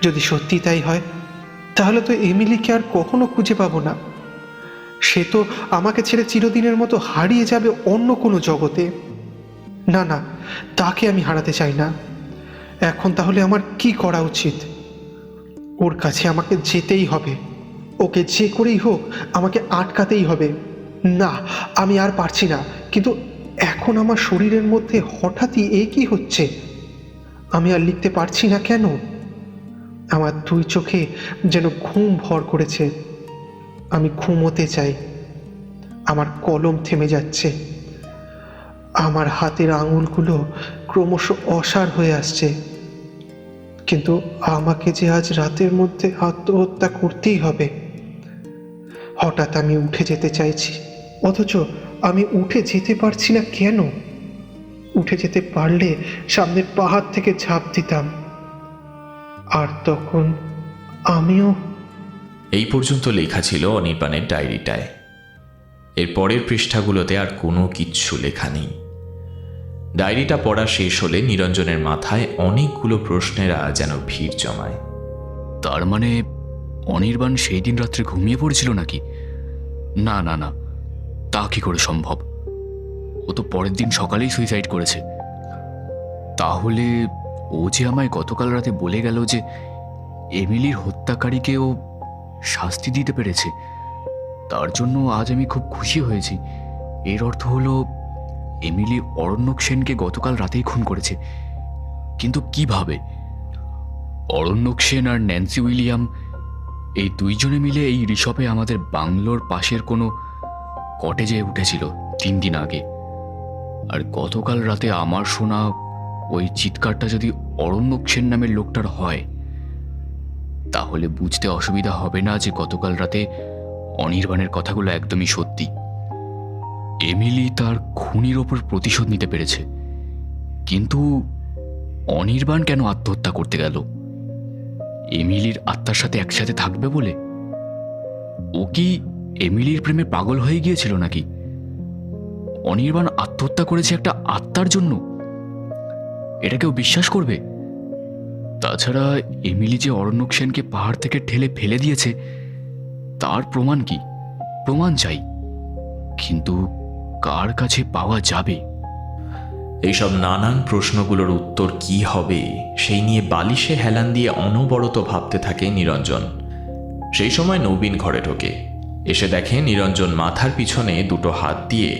যদি সত্যি তাই হয় তাহলে তো এমিলিকে আর কখনো খুঁজে পাবো না। সে তো আমাকে ছেড়ে চিরদিনের মতো হারিয়ে যাবে অন্য কোনো জগতে। না না, তাকে আমি হারাতে চাই না। এখন তাহলে আমার কি করা উচিত? ওর কাছে আমাকে যেতেই হবে, ওকে যে করেই হোক আমাকে আটকাতেই হবে। না, আমি আর পারছি না। কিন্তু এখন আমার শরীরের মধ্যে হঠাৎই এ কি হচ্ছে? আমি আর লিখতে পারছি না কেন? আমার দুই চোখে যেন ঘুম ভর করেছে। আমি ঘুমোতে চাই। আমার কলম থেমে যাচ্ছে। আমার হাতের আঙুলগুলো ক্রমশ অসাড় হয়ে আসছে। কিন্তু আমাকে যে আজ রাতের মধ্যে আত্মহত্যা করতেই হবে। হঠাৎ আমি উঠে যেতে চাইছি, অথচ আমি উঠে যেতে পারছি না কেন? উঠে যেতে পারলে সামনের পাহাড় থেকে ঝাঁপ দিতাম, আর তখন আমিও। এই পর্যন্ত লেখা ছিল অনির্বাণের ডায়েরিটায়। এর পরের পৃষ্ঠাগুলোতে আর কোনো কিচ্ছু লেখা নেই। ডায়েরিটা পড়া শেষ হলে নিরঞ্জনের মাথায় অনেকগুলো প্রশ্নেরা যেন ভিড় জমায়। তার মানে অনির্বাণ সেই দিন রাত্রে ঘুমিয়ে পড়েছিল নাকি? না না না, তা কি করে সম্ভব? ও তো পরের দিন সকালেই সুইসাইড করেছে। তাহলে ও যে আমায় গতকাল রাতে বলে গেল যে এমিলির হত্যাকারীকে ও শাস্তি দিতে পেরেছে, তার জন্য আজ আমি খুব খুশি হয়েছি। এর অর্থ হলো এমিলি অরণ্যক সেনকে গতকাল রাতেই খুন করেছে। কিন্তু কিভাবে? অরণ্যক সেন আর ন্যান্সি উইলিয়াম এই দুইজনে মিলে এই রিসপে আমাদের বাংলোর পাশের কোনো কটেজে উঠেছিল 3 দিন আগে। আর গতকাল রাতে আমার শোনা ওই চিৎকারটা যদি অরণ্যক সেন নামের লোকটার হয়, তাহলে বুঝতে অসুবিধা হবে না যে গতকাল রাতে অনির্বাণের কথাগুলো একদমই সত্যি। এমিলি তার খুনির ওপর প্রতিশোধ নিতে পেরেছে, কিন্তু অনির্বাণ কেন আত্মহত্যা করতে গেল? এমিলির আত্মার সাথে একসাথে থাকবে বলে? ও কি এমিলির প্রেমে পাগল হয়ে গিয়েছিল নাকি? অনির্বাণ আত্মহত্যা করেছে একটা আত্মার জন্য? এটা কেউ বিশ্বাস করবে? তাছাড়া এমিলি যে অরণ্যক সেনকে পাহাড় থেকে ঠেলে ফেলে দিয়েছে, তার প্রমাণ কি? প্রমাণ চাই, কিন্তু কার কাছে পাওয়া যাবে? এইসব নানান প্রশ্নগুলোর উত্তর কি হবে সেই নিয়ে বালিশে হেলান দিয়ে অনবরত ভাবতে থাকে নিরঞ্জন। সেই সময় নবীন ঘরে ঢোকে। এসে দেখে নিরঞ্জন মাথার পিছনে দুটো হাত দিয়ে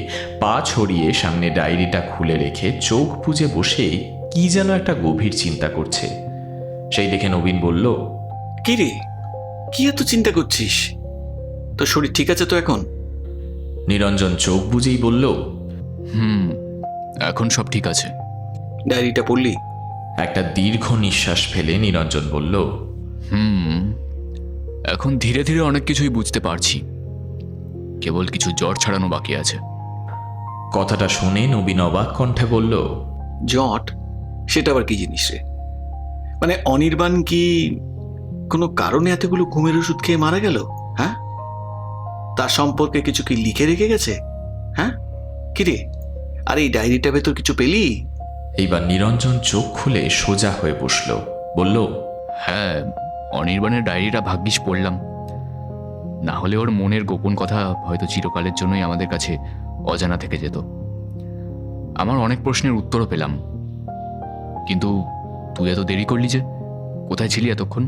পা ছড়িয়ে সামনে ডায়েরিটা খুলে রেখে চোখ বুজে বসে কি যেন একটা গভীর চিন্তা করছে। সেই দেখে নবীন বলল, কি রে, কি এত চিন্তা করছিস? তোর শরীর ঠিক আছে তো এখন? নিরঞ্জন চোখ বুজেই বলল, এখন সব ঠিক আছে। ডায়েরিটা পড়লি? একটা দীর্ঘ নিঃশ্বাস ফেলে নিরঞ্জন বলল, এখন ধীরে ধীরে অনেক কিছুই বুঝতে পারছি, কেবল কিছু জ্বর ছাড়ানো বাকি আছে। কথাটা শুনে নবীন অবাক কণ্ঠে বলল, জট? সেটা আবার কি জিনিস রে? মানে অনির্বাণ কি কোনো কারণে এতগুলো ঘুমের ওষুধ খেয়ে মারা গেল? হ্যাঁ, তার সম্পর্কে কিছু কি লিখে রেখে গেছে? হ্যাঁ, কি রে? আর এই ডায়েরিটা ভেতর কিছু পেলি? এইবার নিরঞ্জন চোখ খুলে সোজা হয়ে বসল, বলল, হ্যাঁ, অনির্বাণের ডায়েরিটা ভাগ্যিস পড়লাম, না হলে ওর মনের গোপন কথা হয়তো চিরকালের জন্যই আমাদের কাছে অজানা থেকে যেত। আমার অনেক প্রশ্নের উত্তরও পেলাম, কিন্তু তুই এত দেরি করলি যে? কোথায় ছিলি এতক্ষণ?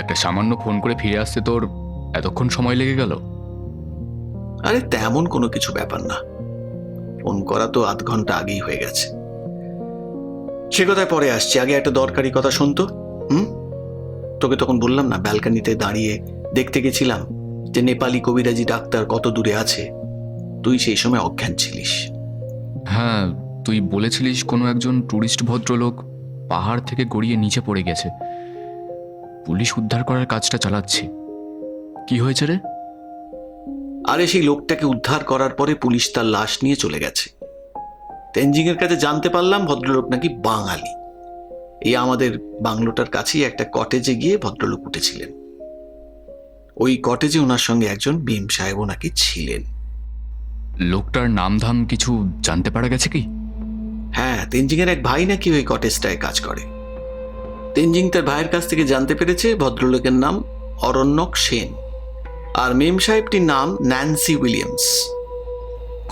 একটা সামান্য ফোন করে ফিরে আসতে তোর এতক্ষণ সময় লেগে গেল? আরে তেমন কোনো কিছু ব্যাপার না, ফোন করা তো আধ ঘন্টা আগেই হয়ে গেছে। সে কথায় পরে আসছি, আগে একটা দরকারি কথা শুনতো। তোকে তখন বললাম না, ব্যালকানিতে দাঁড়িয়ে দেখতে গেছিলাম যে নেপালি কবিরাজি ডাক্তার কত দূরে আছে। তুই সেই সময় অজ্ঞান ছিলিস। হ্যাঁ, তুই বলেছিলিস কোনো একজন টুরিস্ট ভদ্রলোক পাহাড় থেকে গড়িয়ে নিচে পড়ে গেছে। পুলিশ উদ্ধার করার কাজটা চালাচ্ছে। কি হয়েছে রে? আরে সেই লোকটাকে উদ্ধার করার পরে পুলিশ তার লাশ নিয়ে চলে গেছে। তেনজিং এর কাছে জানতে পারলাম ভদ্রলোক নাকি বাঙালি। এই আমাদের বাংলোটার কাছেই একটা কটেজে গিয়ে ভদ্রলোক উঠেছিলেন। ওই কটেজে ওনার সঙ্গে একজন ভীম সাহেবও নাকি ছিলেন। লোকটার নামধাম কিছু জানতে পারা গেছে কি? হ্যাঁ, তেনজিং এর এক ভাই নাকি ওই কটেজটায় কাজ করে। তেনজিং তার ভাইয়ের কাছ থেকে জানতে পেরেছে ভদ্রলোকের নাম অরণ্যক সেন, আর মেম সাহেবটির নাম ন্যান্সি উইলিয়ামস।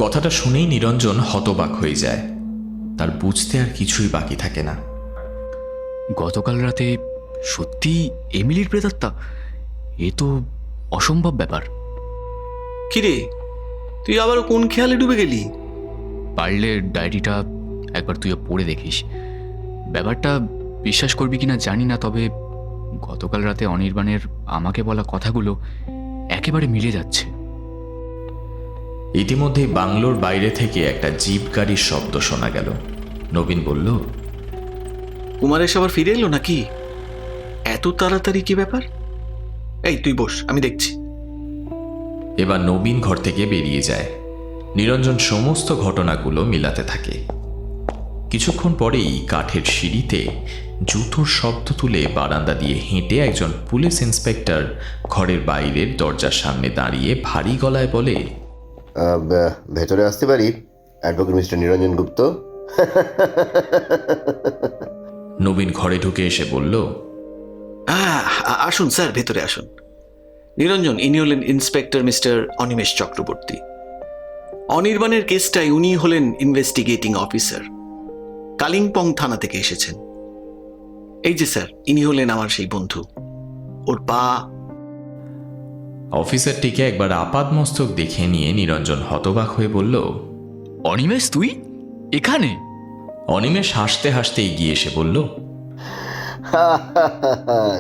কথাটা শুনেই নিরঞ্জন হতবাক হয়ে যায়। তার বুঝতে আর কিছুই বাকি থাকে না। গতকাল রাতে সত্যি এমিলির প্রেতাত্মা? এ তো অসম্ভব ব্যাপার। কিরে, তুই আবারও কোন খেয়ালে ডুবে গেলি? পারলে ডায়েরিটা একবার তুইও পড়ে দেখিস। ব্যাপারটা বিশ্বাস করবি কিনা জানি না, তবে গতকাল রাতে অনির্বাণের আমাকে বলা কথাগুলো একেবারে মিলে যাচ্ছে। ইতিমধ্যেই বাংলোর বাইরে থেকে একটা জিপ গাড়ির শব্দ শোনা গেল। নবীন বলল, কুমারেশ আবার ফিরে এলো নাকি? এত তাড়াতাড়ি কি ব্যাপার? এই তুই বস, আমি দেখছি। এবার নবীন ঘর থেকে বেরিয়ে যায়। নিরঞ্জন সমস্ত ঘটনাগুলো মিলাতে থাকে। কিছুক্ষণ পরেই কাঠের সিঁড়িতে জুতোর শব্দ তুলে বারান্দা দিয়ে হেঁটে একজন পুলিশ ইন্সপেক্টর ঘরের বাইরের দরজার সামনে দাঁড়িয়ে ভারী গলায় বলে, ভেতরে আসতে পারি, অ্যাডভোকেট মিস্টার নিরঞ্জন গুপ্ত? নবীন ঘরে ঢুকে এসে বলল, আসুন স্যার, ভেতরে আসুন। নিরঞ্জন, ইনি হলেন ইন্সপেক্টর মিস্টার অনিমেষ চক্রবর্তী। অনির্বাণের কেসটাই উনি হলেন ইনভেস্টিগেটিং অফিসার। কালিম্পং থানা থেকে এসেছেন। এই যে স্যার, ইনি হলেন আমার সেই বন্ধু। ওর পা। অফিসারটিকে একবার আপাদমস্তক দেখে নিয়ে নিরঞ্জন হতবাক হয়ে বলল, অনিমেষ, তুই এখানে? অনিমেষ হাসতে হাসতে এগিয়ে এসে বলল,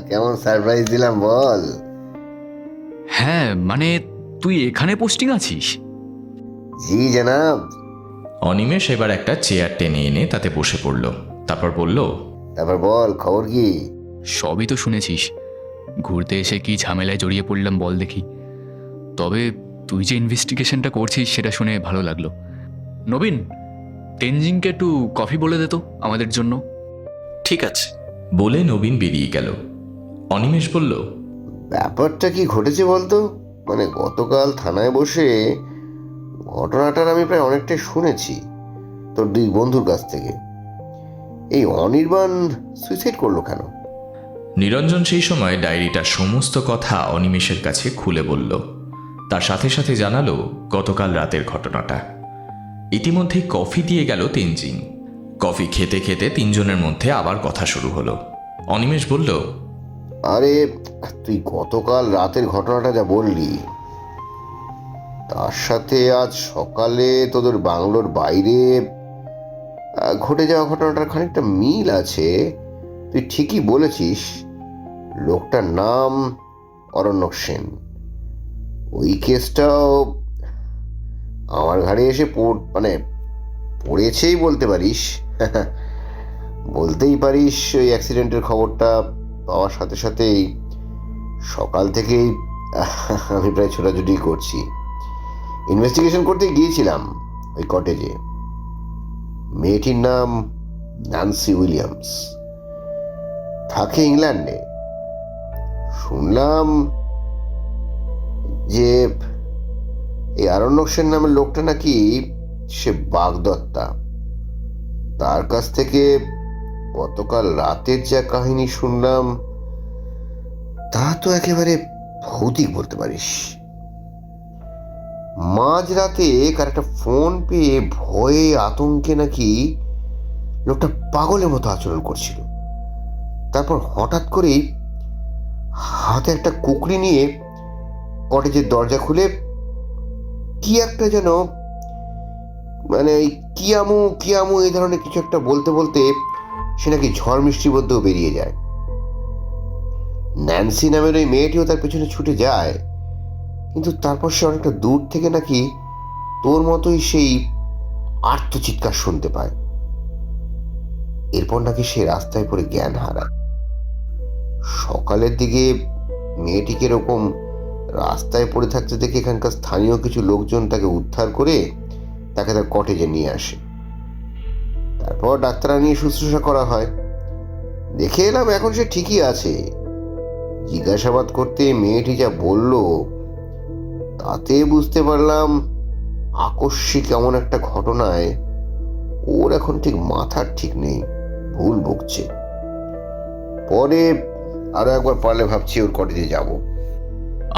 কেমন সারপ্রাইজ দিলাম বল? হ্যাঁ, মানে তুই এখানে পোস্টিং আছিস? জি জনাব। অনিমেষ এবার একটা চেয়ার টেনে এনে তাতে বসে পড়ল। তারপর বলল, তারপর বল, খবর কি? সবই তো শুনেছিস। ঘুরতে এসে কি ঝামেলায় জড়িয়ে পড়লাম বল দেখি। তবে তুই যে ইনভেস্টিগেশনটা করছিস সেটা শুনে ভালো লাগলো। নবীন, তেনজিংকে একটু কফি বলে দে তো আমাদের জন্য। ঠিক আছে। বলে নবীন বেরিয়ে গেল। অনিমেষ বলল, ব্যাপারটা কি ঘটেছে বলতো? মানে গতকাল থানায় বসে ঘটনাটার আমি প্রায় অনেকটাই শুনেছি তোর দুই বন্ধুর কাছ থেকে। এই অনির্বাণ সুইসাইড করলো কেন? নিরঞ্জন সেই সময় ডায়েরিটার সমস্ত কথা অনিমেষের কাছে খুলে বলল। তার সাথে সাথে জানালো গতকাল রাতের ঘটনাটা। ইতিমধ্যেই কফি দিয়ে গেল তেনজিং। কফি খেতে খেতে তিনজনের মধ্যে আবার কথা শুরু হলো। অনিমেষ বলল, আরে তুই গতকাল রাতের ঘটনাটা যা বললি, তার সাথে আজ সকালে তোদের বাংলোর বাইরে ঘটে যাওয়া ঘটনাটার খানিকটা মিল আছে। তুই ঠিকই বলেছিস, লোকটার নাম অরণ্যক সেন। ওই কেসটাও আমার ঘাড়ে এসে পড়েছেই বলতে পারিস। বলতেই পারিস ওই অ্যাক্সিডেন্টের খবরটা পাওয়ার সাথে সাথেই সকাল থেকেই আমি প্রায় ছোটাছুটি করছি। ইনভেস্টিগেশন করতে গিয়েছিলাম ওই কটেজে। মেয়েটির নাম ন্যান্সি উইলিয়ামস, থাকে ইংল্যান্ডে। শুনলাম যে এই আরণ্যক সেন নামের লোকটা নাকি সে বাগদত্তা। তার কাছ থেকে গতকাল রাতের যা কাহিনী শুনলাম তা তো একেবারে ভৌতিক বলতে পারিস। মাঝরাতে কার একটা ফোন পেয়ে ভয়ে আতঙ্কে নাকি লোকটা পাগলের মতো আচরণ করছিল। তারপর হঠাৎ করেই হাতে একটা কুকরি নিয়ে কটেজের দরজা খুলে কি একটা যেন মানে কিয়ামু কিয়ামু এই ধরনের কিছু একটা বলতে বলতে সে নাকি ঝড় মিষ্টির মধ্যেও বেরিয়ে যায়। ন্যান্সি নামের ওই মেয়েটিও তার পেছনে ছুটে যায়, কিন্তু তারপর সে অনেকটা দূর থেকে নাকি তোর মতোই সেই আর্তচিৎকার শুনতে পায়। এরপর নাকি সে রাস্তায় পড়ে জ্ঞান হারায়। সকালের দিকে মেয়েটিকে এরকম রাস্তায় পড়ে থাকতে দেখে এখানকার স্থানীয় কিছু লোকজন তাকে উদ্ধার করে তাকে তার কটেজে নিয়ে আসে। তারপর ডাক্তার নিয়ে শুশ্রূষা করা হয়। দেখে এলাম এখন সে ঠিকই আছে। জিজ্ঞাসাবাদ করতে মেয়েটি যা বলল তাতে বুঝতে পারলাম আকস্মিক এমন একটা ঘটনায় ওর এখন ঠিক মাথার ঠিক নেই, ভুল বকছে। পরে আরো একবার পারলে ভাবছি ওর কটেজে যাব।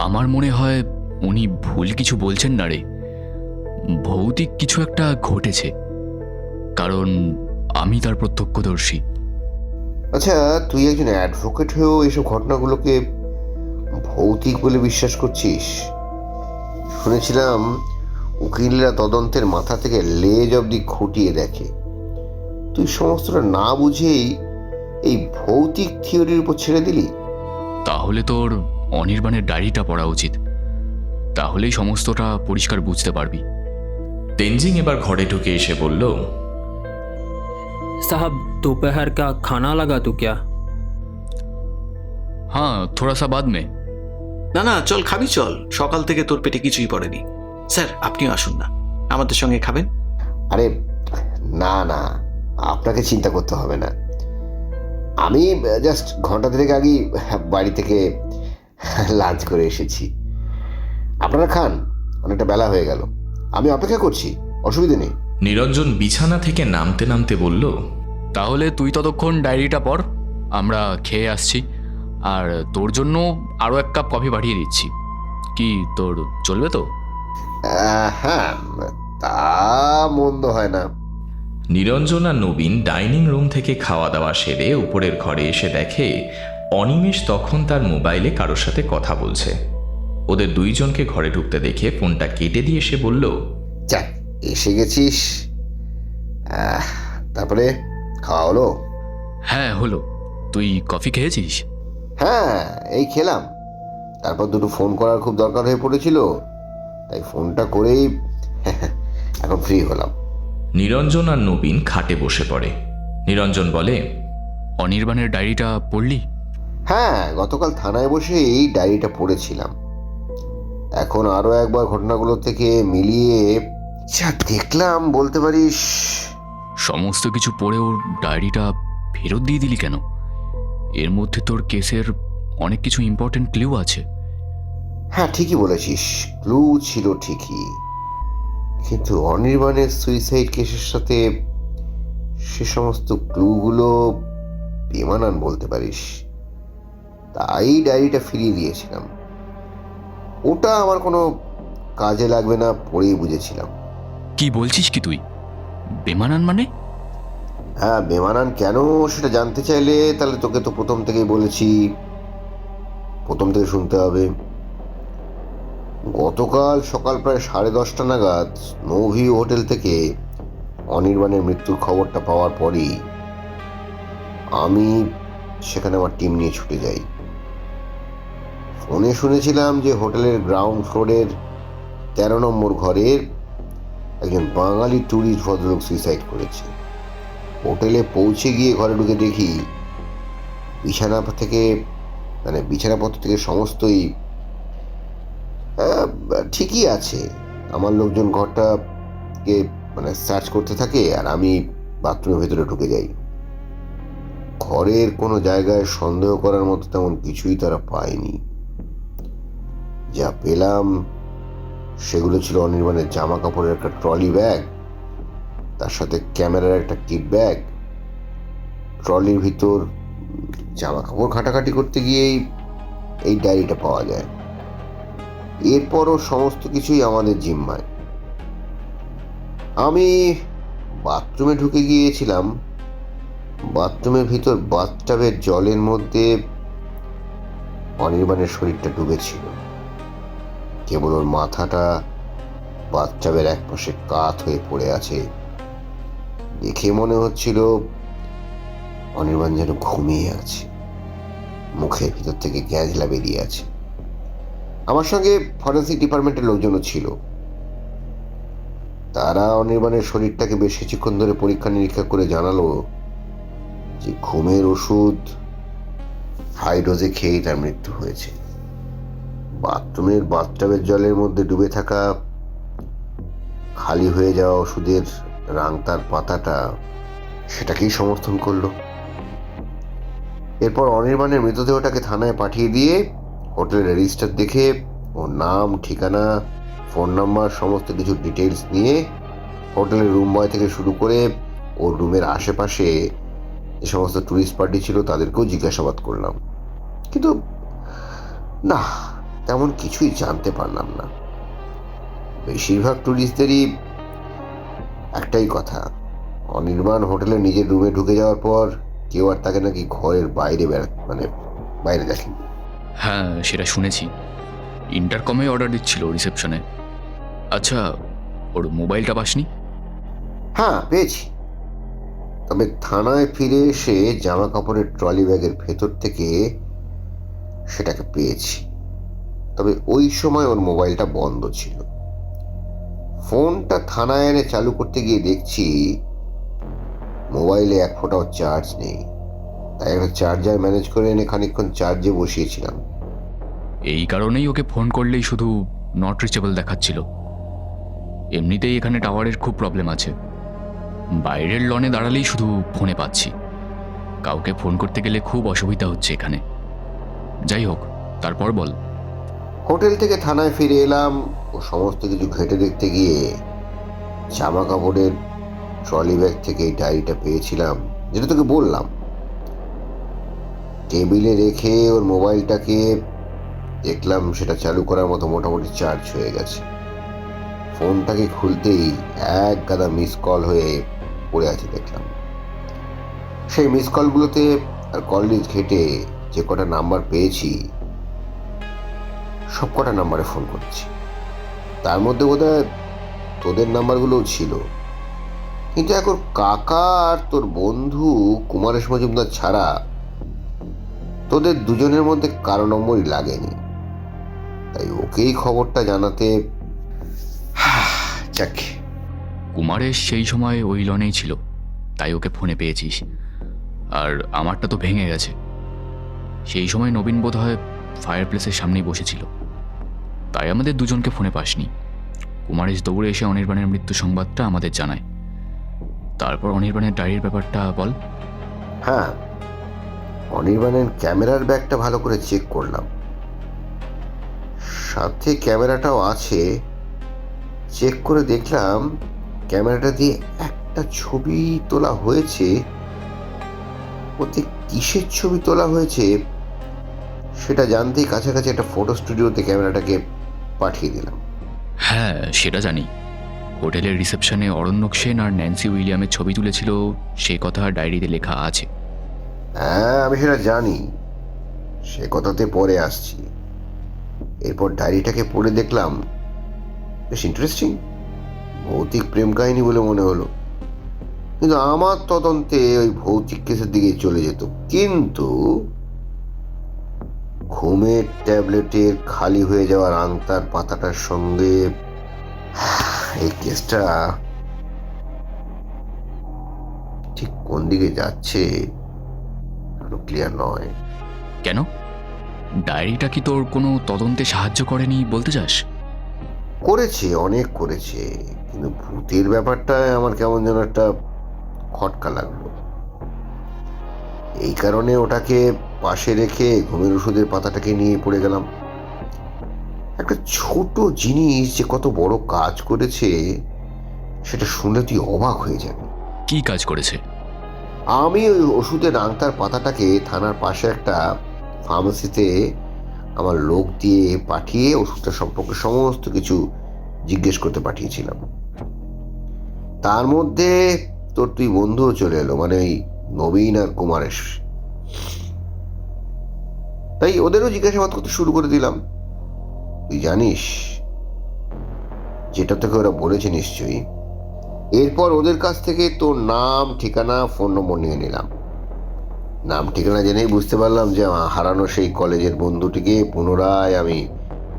আমার মনে হয় উনি ভুল কিছু বলছেন না রে। ভৌতিক কিছু একটা ঘটেছে, কারণ আমি তার প্রত্যক্ষদর্শী। আচ্ছা, তুই একজন অ্যাডভোকেট হয়েও এইসব ঘটনাগুলোকে ভৌতিক বলে বিশ্বাস করছিস? শুনেছিলাম উকিলরা তদন্তের মাথা থেকে লেজ অবধি খুঁটিয়ে দেখে। তুই সমস্তটা না বুঝেই এই ভৌতিক থিওরির উপর ছেড়ে দিলি। তাহলে তোর অনির্বাণের ডায়েরিটা পড়া উচিত, তাহলেই সমস্তটা পরিষ্কার বুঝতে পারবি। তেনজিং এবার ঘরে ঢুকে এসে বলল, साहब दोपहर का खाना लगा तो क्या? हाँ, थोड़ा सा बाद में। না না, চল খাবি, চল। সকাল থেকে তোর পেটে কিছুই পড়েনি। স্যার, আপনিও আসুন না, আমাদের সঙ্গে খাবেন। আরে না না, আপনাকে চিন্তা করতে হবে না। আমি জাস্ট ঘন্টা দেড়েক আগেই বাড়ি থেকে লাঞ্চ করে এসেছি। আপনারা খান, অনেকটা বেলা হয়ে গেল। আমি অপেক্ষা করছি, অসুবিধে নেই। নিরঞ্জন বিছানা থেকে নামতে নামতে বলল, তাহলে তুই ততক্ষণ ডায়েরিটা পড়, আমরা খেয়ে আসছি। আর তোর জন্য আরও 1 কাপ কফি পাঠিয়ে দিচ্ছি। কি তোর চলবে তো? হ্যাঁ, তা মন্দ হয় না। নিরঞ্জন আর নবীন ডাইনিং রুম থেকে খাওয়া দাওয়া সেরে উপরের ঘরে এসে দেখে অনিমেষ তখন তার মোবাইলে কারোর সাথে কথা বলছে। ওদের দুইজনকে ঘরে ঢুকতে দেখে ফোনটা কেটে দিয়ে সে বলল, যাক, এসে গেছিস। তারপরে খাওয়া হলো? হ্যাঁ হলো। তুই কফি খেয়েছিস? হ্যাঁ, এই খেলাম। তারপর দুটো ফোন করার খুব দরকার হয়ে পড়েছিল, তাই ফোনটা করেই এখন ফ্রি হলাম। নিরঞ্জন আর নবীন খাটে বসে পড়ে। নিরঞ্জন বলে, অনির্বাণের ডায়েরিটা পড়লি? হ্যাঁ, গতকাল থানায় বসে এই ডায়েরিটা পড়েছিলাম। এখন আরও একবার ঘটনাগুলো থেকে মিলিয়ে যা দেখলাম, বলতে পারিস। সমস্ত কিছু পড়ে ওর ডায়েরিটা ফেরত দিয়ে দিলি কেন? এর মধ্যে তোর কেসের অনেক কিছু ইম্পর্টেন্ট ক্লু আছে। হ্যাঁ, ঠিকই বলেছিস, ক্লু ছিল ঠিকই, কিন্তু অনির্বাণের সুইসাইড কেসের সাথে সে সমস্ত ক্লুগুলো বেমানান বলতে পারিস। তাই ডায়েরিটা ফিরিয়ে দিয়েছিলাম। ওটা আমার কোনো কাজে লাগবে না পড়েই বুঝেছিলাম। কি বলছিস কি তুই? বেমানান মানে? হ্যাঁ, বেমানান কেন সেটা জানতে চাইলে তাহলে তোকে তো প্রথম থেকেই বলেছি, প্রথম থেকে শুনতে হবে। গতকাল সকাল প্রায় 10:30 নাগাদ স্নোভিউ হোটেল থেকে অনির্বাণের মৃত্যুর খবরটা পাওয়ার পরই আমি সেখানে আমার টিম নিয়ে ছুটে যাই। ফোনে শুনেছিলাম যে হোটেলের গ্রাউন্ড ফ্লোরের 13 নম্বর ঘরের একজন বাঙালি ট্যুরিস্ট ভদ্রলোক সুইসাইড করেছে। হোটেলে পৌঁছে গিয়ে ঘরে ঢুকে দেখি বিছানাপত্র থেকে সমস্তই ঠিকই আছে। আমার লোকজন ঘরটাকে সার্চ করতে থাকে, আর আমি বাথরুমের ভেতরে ঢুকে যাই। ঘরের কোনো জায়গায় সন্দেহ করার মতো তেমন কিছুই তারা পায়নি। যা পেলাম সেগুলো ছিল অনির্বাণের জামা কাপড়ের একটা ট্রলি ব্যাগ, তার সাথে ক্যামেরার একটা কিট ব্যাগ। ট্রলির ভিতর জামা কাপড় ঘাটাঘাটি করতে গিয়েই এই ডায়েরিটা পাওয়া যায়। এরপরও সমস্ত কিছুই আমাদের জিম্মায়। আমি বাথরুমে ঢুকে গিয়েছিলাম। বাথরুমের ভিতর বাথটাবের জলের মধ্যে অনির্বাণের শরীরটা ডুবেছিল। কেবল ওর মাথাটা বাথটাবের একপাশে কাত হয়ে পড়ে আছে। দেখে মনে হচ্ছিল অনির্বাণ যেন ঘুমিয়ে আছে, মুখের ভিতর থেকে গ্যাঁজলা বেরিয়ে আছে। আমার সঙ্গে ফরেন্সিক ডিপার্টমেন্টের লোকজনও ছিল। তারা অনির্বাণের শরীরটাকে বেশ কিছুক্ষণ ধরে পরীক্ষা নিরীক্ষা করে জানালো যে ঘুমের ওষুধ হাই ডোজে খেয়েই তার মৃত্যু হয়েছে। বাথরুমের বাথটাবের জলের মধ্যে ডুবে থাকা খালি হয়ে যাওয়া ওষুধের রাংতার পাতাটা সেটাকেই সমর্থন করলো। এরপর অনির্বাণের মৃতদেহটাকে থানায় পাঠিয়ে দিয়ে হোটেলের রেজিস্টার দেখে ওর নাম, ঠিকানা, ফোন নাম্বার, সমস্ত কিছু ডিটেলস নিয়ে হোটেলের রুম বয় থেকে শুরু করে ওর রুমের আশেপাশে যে সমস্ত ট্যুরিস্ট পার্টি ছিল তাদেরকেও জিজ্ঞাসাবাদ করলাম, কিন্তু না, তেমন কিছুই জানতে পারলাম না। বেশিরভাগ ট্যুরিস্টদেরই একটাই কথা, অনির্বাণ হোটেলে নিজের রুমে ঢুকে যাওয়ার পর কেউ আর তাকে নাকি ঘরের বাইরে বাইরে দেখেনি। হ্যাঁ, সেটা শুনেছি। ইন্টারকমে অর্ডার দিচ্ছিল রিসেপশনে। আচ্ছা, ওর মোবাইলটা পাসনি? হ্যাঁ, পেয়েছি। তবে থানায় ফিরে এসে জামা কাপড়ের ট্রলি ব্যাগের ভেতর থেকে সেটাকে পেয়েছি। তবে ওই সময় ওর মোবাইলটা বন্ধ ছিল। ফোনটা থানায় এনে চালু করতে গিয়ে দেখছি মোবাইলে এক ফোঁটাও চার্জ নেই। তাই একটা চার্জার ম্যানেজ করে এনে খানিকক্ষণ চার্জে বসিয়েছিলাম। এই কারণেই ওকে ফোন করলেই শুধু নট রিচেবল দেখাচ্ছিল। এমনিতেই এখানে টাওয়ারের খুব প্রবলেম আছে। বাইরের লনে দাঁড়ালেই শুধু ফোনে পাচ্ছি। কাউকে ফোন করতে গেলে খুব অসুবিধা হচ্ছে এখানে। যাই হোক, তারপর বল। হোটেল থেকে থানায় ফিরে এলাম ও সমস্ত কিছু ঘেঁটে দেখতে গিয়ে জামা কাপড়ের ট্রলি ব্যাগ থেকে এই ডায়েরিটা পেয়েছিলাম, যেটা তোকে বললাম। টেবিলে রেখে ওর মোবাইলটাকে দেখলাম সেটা চালু করার মতো মোটামুটি চার্জ হয়ে গেছে। ফোনটাকে খুলতেই এক গাদা মিস কল হয়ে পড়ে আছে দেখলাম। সেই মিস কলগুলোতে আর কল লিস্ট ঘেটে যে কটা নাম্বার পেয়েছি সব কটা নাম্বারে ফোন করছি। তার মধ্যে বোধহয় তোদের নাম্বারগুলোও ছিল, কিন্তু এখন কাকা আর তোর বন্ধু কুমারেশ মজুমদার ছাড়া তোদের দুজনের মধ্যে কারো নম্বরই লাগেনি। তাই ওকেই খবরটা জানাতে যাক। কুমারের সেই সময় ওই লনেই ছিল, তাই ওকে ফোনে পেয়েছিস। আর আমারটা তো ভেঙে গেছে। সেই সময় নবীন বোধহয় ফায়ার প্লেসের সামনেই বসেছিল, তাই আমাদের দুজনকে ফোনে পাসনি। কুমারেশ দৌড়ে এসে অনির্বাণের মৃত্যু সংবাদটা আমাদের জানায়। তারপর অনির্বাণের ডায়েরির ব্যাপারটা বল। হ্যাঁ, অনির্বাণের ক্যামেরার ব্যাগটা ভালো করে চেক করলাম। সাথে ক্যামেরাটাও আছে। চেক করে দেখলাম ক্যামেরাটা দিয়ে একটা ছবি তোলা হয়েছে। ওতে কিসের ছবি তোলা হয়েছে সেটা জানতেই কাছাকাছি একটা ফটো স্টুডিওতে ক্যামেরাটাকে পাঠিয়ে দিলাম। হ্যাঁ, সেটা জানি। হোটেলের রিসেপশনে অরণ্যক সেন আর ন্যান্সি উইলিয়ামের ছবি তুলেছিল, সে কথা ডায়েরিতে লেখা আছে। হ্যাঁ, আমি সেটা জানি, সে কথাতে পরে আসছি। এরপর ডায়েরিটাকে পড়ে দেখলাম বেশ ইন্টারেস্টিং, ভৌতিক প্রেম কাহিনী বলে মনে হলো। কিন্তু আমার তদন্তে ওই ভৌতিক কেসের দিকে চলে যেত। কিন্তু ঘুমের ট্যাবলেটের খালি হয়ে যাওয়ার আংটার পাতাটার সঙ্গে এই কেসটা ঠিক কোন দিকে যাচ্ছে ক্লিয়ার নয়। কেন? ডায়েরিটা কি তোর কোনো তদন্তে সাহায্য করেনি বলতে চাস? করেছে, অনেক করেছে, কিন্তু ভূতের ব্যাপারটায় আমার কেমন যেন একটা খটকা লাগলো। এই কারণে ওটাকে পাশে রেখে ঘুমের ওষুধের পাতাটাকে নিয়ে পড়ে গেলাম। একটা ছোট জিনিস যে কত বড় কাজ করেছে সেটা শুনলে তুই অবাক হয়ে যাবি। কি কাজ করেছে? আমি ওই ওষুধের আংটার পাতাটাকে থানার পাশে একটা ফার্মেসিতে আমার লোক দিয়ে পাঠিয়ে ওষুধটা সম্পর্কে সমস্ত কিছু জিজ্ঞেস করতে পাঠিয়েছিলাম। তার মধ্যে তোর তুই বন্ধুও চলে এলো, মানে ওই নবীন আর কুমারেশ। তাই ওদেরও জিজ্ঞাসাবাদ করতে শুরু করে দিলাম। তুই জানিস যেটা তোকে ওরা বলেছে নিশ্চয়ই। এরপর ওদের কাছ থেকে তোর নাম, ঠিকানা, ফোন নম্বর নিয়ে নিলাম। নাম ঠিকানা জেনেই বুঝতে পারলাম যে হারানো সেই কলেজের বন্ধুটিকে পুনরায় আমি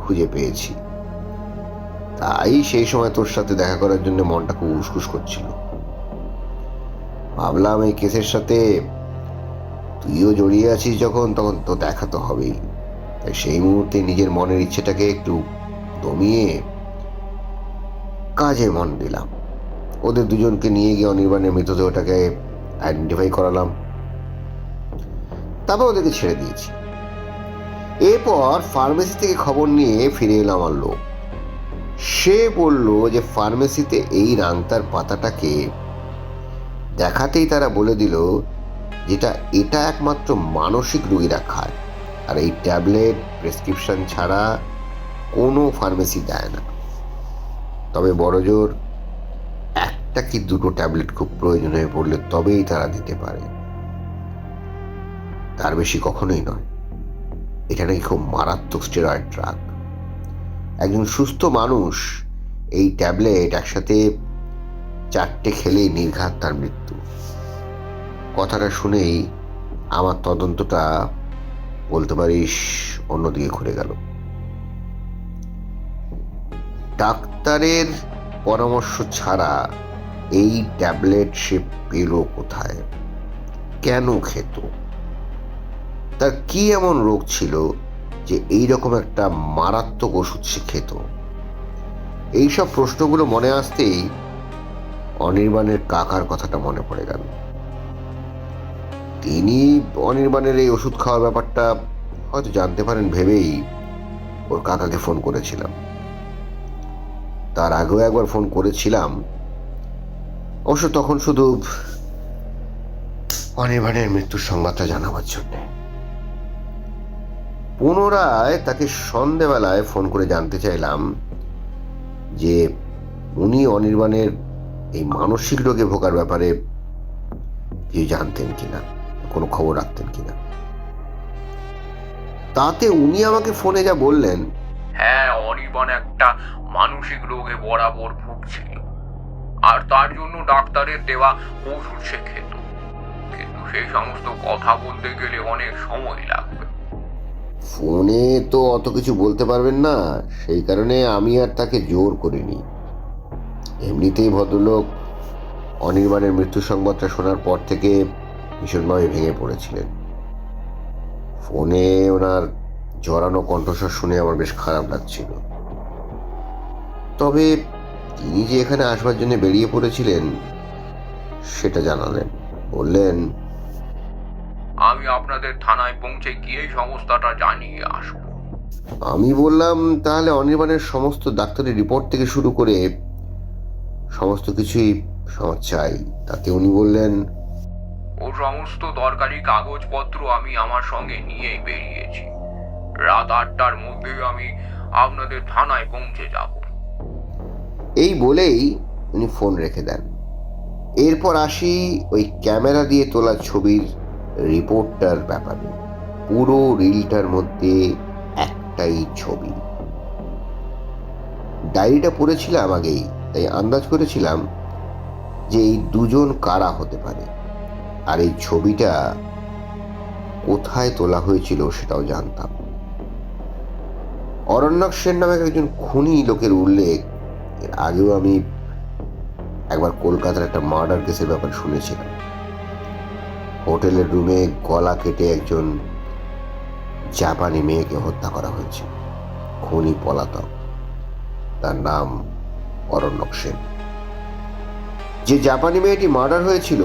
খুঁজে পেয়েছি। তাই সেই সময় তোর সাথে দেখা করার জন্য মনটা খুব উসকুস করছিল। ভাবলাম এই কেসের সাথে তুইও জড়িয়ে আছিস যখন, তখন তো দেখা তো হবেই। তাই সেই মুহূর্তে নিজের মনের ইচ্ছেটাকে একটু দমিয়ে কাজে মন দিলাম। ওদের দুজনকে নিয়ে গিয়ে অনির্বাণের মৃতদেহটাকে আইডেন্টিফাই করালাম, তারপর ওদেরকে ছেড়ে দিয়েছি। এরপর ফার্মেসি থেকে খবর নিয়ে ফিরে এলো আমার লোক। সে বলল যে ফার্মেসিতে এই রাংতার পাতাটাকে দেখাতেই তারা বলে দিল যেটা এটা একমাত্র মানসিক রোগীরা খায়, আর এই ট্যাবলেট প্রেসক্রিপশন ছাড়া কোনো ফার্মেসি দেয় না। তবে বড়জোর একটা কি দুটো ট্যাবলেট খুব প্রয়োজন হয়ে পড়লে তবেই তারা দিতে পারে, তার বেশি কখনোই নয়। এটা নাকি খুব মারাত্মক স্টেরয়েড ড্রাগ। একজন সুস্থ মানুষ এই ট্যাবলেট একসাথে 4টে খেলেই নির্ঘাত তার মৃত্যু। কথাটা শুনেই আমার তদন্তটা বলতে পারিস অন্যদিকে ঘুরে গেল। ডাক্তারের পরামর্শ ছাড়া এই ট্যাবলেট সে পেল কোথায়, কেন খেত, তার কি এমন রোগ ছিল যে এইরকম একটা মারাত্মক ওষুধ সে খেত? এইসব প্রশ্নগুলো মনে আসতেই অনির্বাণের কাকার কথাটা মনে পড়ে গেল। তিনি অনির্বাণের এই ওষুধ খাওয়ার ব্যাপারটা হয়তো জানতে পারেন ভেবেই ওর কাকাকে ফোন করেছিলাম। তার আগেও একবার ফোন করেছিলাম, অবশ্য তখন শুধু অনির্বাণের মৃত্যুর সংবাদটা জানাবার জন্য। পুনরায় তাকে সন্ধেবেলায় ফোন করে জানতে চাইলাম যে উনি অনির্বাণের এই মানসিক রোগে ভোগার ব্যাপারে কিছু জানতেন কিনা, কোনো খবর রাখতেন কিনা। তাতে উনি আমাকে ফোনে যা বললেন, হ্যাঁ, অনির্বাণ একটা মানসিক রোগে বরাবর ভুগছিল, আর তার জন্য ডাক্তারের দেওয়া ওষুধ সে খেত, কিন্তু সেই সমস্ত কথা বলতে গেলে অনেক সময় লাগবে। ফোনে তো অত কিছু বলতে পারবেন না, সেই কারণে আমি আর তাকে জোর করিনি। এমনিতেই ভদ্রলোক অনির্বাণের মৃত্যু সংবাদটা শোনার পর থেকে ভীষণভাবে ভেঙে পড়েছিলেন। ফোনে ওনার জড়ানো কণ্ঠস্বর শুনে আমার বেশ খারাপ লাগছিল। তবে তিনি যে এখানে আসবার জন্য বেরিয়ে পড়েছিলেন সেটা জানালেন। বললেন, আমি আপনাদের থানায় পৌঁছে গিয়ে সমস্যাটা জানিয়ে আসবো। আমি বললাম, তাহলে অনির্বাণের সমস্ত ডাক্তারি রিপোর্ট থেকে শুরু করে সমস্ত কিছুই আমার চাই। তাতে উনি বললেন, ও সমস্ত দরকারি কাগজপত্র আমি আমার সঙ্গে নিয়েই বেরিয়েছি। রাত 8টার মধ্যে আমি আপনাদের থানায় পৌঁছে যাব। এই বলেই উনি ফোন রেখে দেন। এরপর আসি ওই ক্যামেরা দিয়ে তোলা ছবির রিপোর্টটার ব্যাপারে। পুরো রিলটার মধ্যে একটাই ছবি। ডায়েরিটা পড়েছিলাম আগেই, তাই আন্দাজ করেছিলাম যে এই দুজন কারা হতে পারে, আর এই ছবিটা কোথায় তোলা হয়েছিল সেটাও জানতাম। অরণ্যক সেন নামে একজন খুনি লোকের উল্লেখ এর আগেও আমি একবার কলকাতার একটা মার্ডার কেসের ব্যাপারে শুনেছিলাম। হোটেলের রুমে গলা কেটে একজন জাপানি মেয়েকে হত্যা করা হয়েছে। খুনি পলাতক, তার নাম অরণ্যক সেন। যে জাপানি মেয়েটি মার্ডার হয়েছিল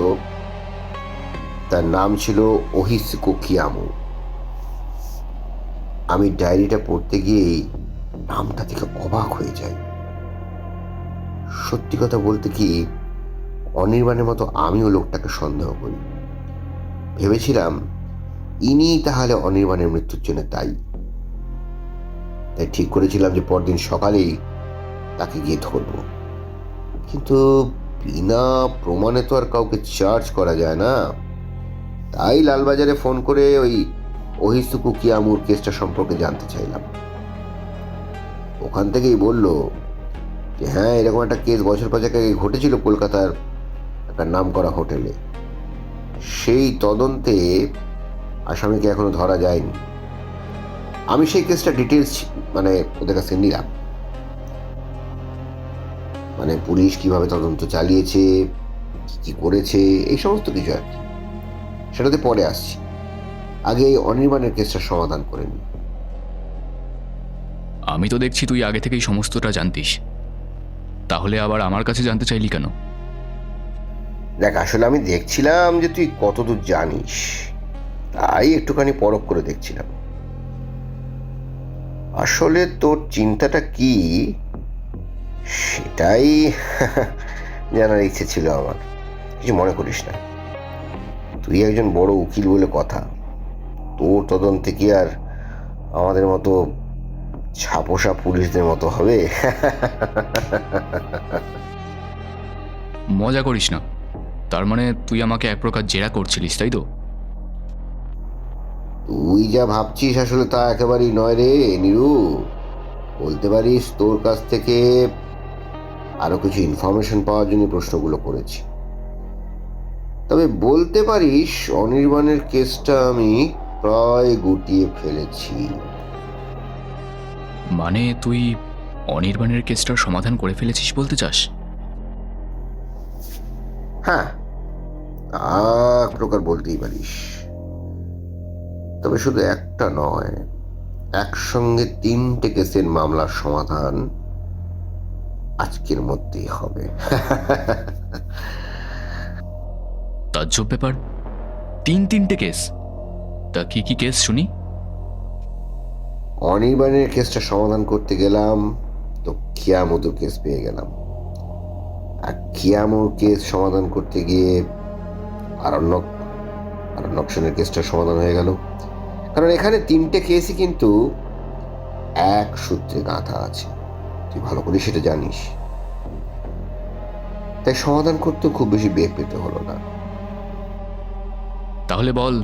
তার নাম ছিল ওহিসিকো কিয়ামু। আমি ডায়েরিটা পড়তে গিয়েই নামটা থেকে অবাক হয়ে যাই। সত্যি কথা বলতে কি, অনির্বাণের মতো আমিও লোকটাকে সন্দেহ করি। ভেবেছিলাম ইনি তাহলে অনির্বাণের মৃত্যুর জন্য দায়ী। তাই ঠিক করেছিলাম যে পরদিন সকালেই তাকে গিয়ে ধরব। কিন্তু বিনা প্রমাণে তো আর কাউকে চার্জ করা যায় না। তাই লালবাজারে ফোন করে ওই ওহিসুকু কিয়ামুর কেসটা সম্পর্কে জানতে চাইলাম। ওখান থেকেই বলল যে হ্যাঁ, এরকম একটা কেস বছর 5 আগে ঘটেছিল কলকাতার একটা নামকরা হোটেলে। সেই তদন্তে আসামিকে এখনো ধরা যায়নি। আমি সেই কেসটা ডিটেলস ওদের কাছে নিলাম, পুলিশ কিভাবে তদন্ত চালিয়েছে, কি করেছে, এই সমস্ত কিছু আর কি। সেটাতে পরে আসছি, আগে এই অনির্বাণের কেসটা সমাধান করে নি। আমি তো দেখছি তুই আগে থেকেই সমস্তটা জানতিস, তাহলে আবার আমার কাছে জানতে চাইলি কেন? দেখ, আসলে আমি দেখছিলাম যে তুই কতদূর জানিস, তাই একটুখানি পরখ করে দেখছিলাম। আসলে তোর চিন্তাটা কি সেটাই জানার ইচ্ছে ছিল আমার। কিছু মনে করিস না, তুই একজন বড় উকিল বলে কথা। তোর তদন্তে কি আর আমাদের মতো ছাপোষা পুলিশদের মতো হবে? মজা করিস না। তার মানে তুই আমাকে এক প্রকার জেরা করছিলিস, তাই তো? তুই যা ভাবছিস আসলে তা একেবারেই নয় রে নিরু। বলতে পারিস তোর কাছ থেকে আরো কিছু ইনফরমেশন পাওয়ার জন্য প্রশ্নগুলো করেছি। তবে বলতে পারিস অনির্বাণের কেসটা আমি প্রায় গুটিয়ে ফেলেছি। মানে তুই অনির্বাণের কেসটার সমাধান করে ফেলেছিস বলতে চাস? হ্যাঁ, এক প্রকার বলতেই পারিস। তবে শুধু একটা নয়, একসঙ্গে 3টে কেসের মামলার সমাধান আজকের মধ্যেই হবে। তাজ্জব ব্যাপার, 3টে কেস? তা কি কি কেস শুনি? অনির্বাণের কেসটা সমাধান করতে গেলাম তো কিয়ামুর কেস পেয়ে গেলাম, আর কিয়ামুর কেস সমাধান করতে গিয়ে আরণ্যক সেনের কেসটা সমাধান হয়ে গেল। কারণ এখানে 3টে কেসই কিন্তু এক সূত্রে গাঁথা আছে, তুই ভালো করে সেটা জানিস। তাই সমাধান করতে খুব বেশি বেগ পেতে হলো না। তাহলে বল,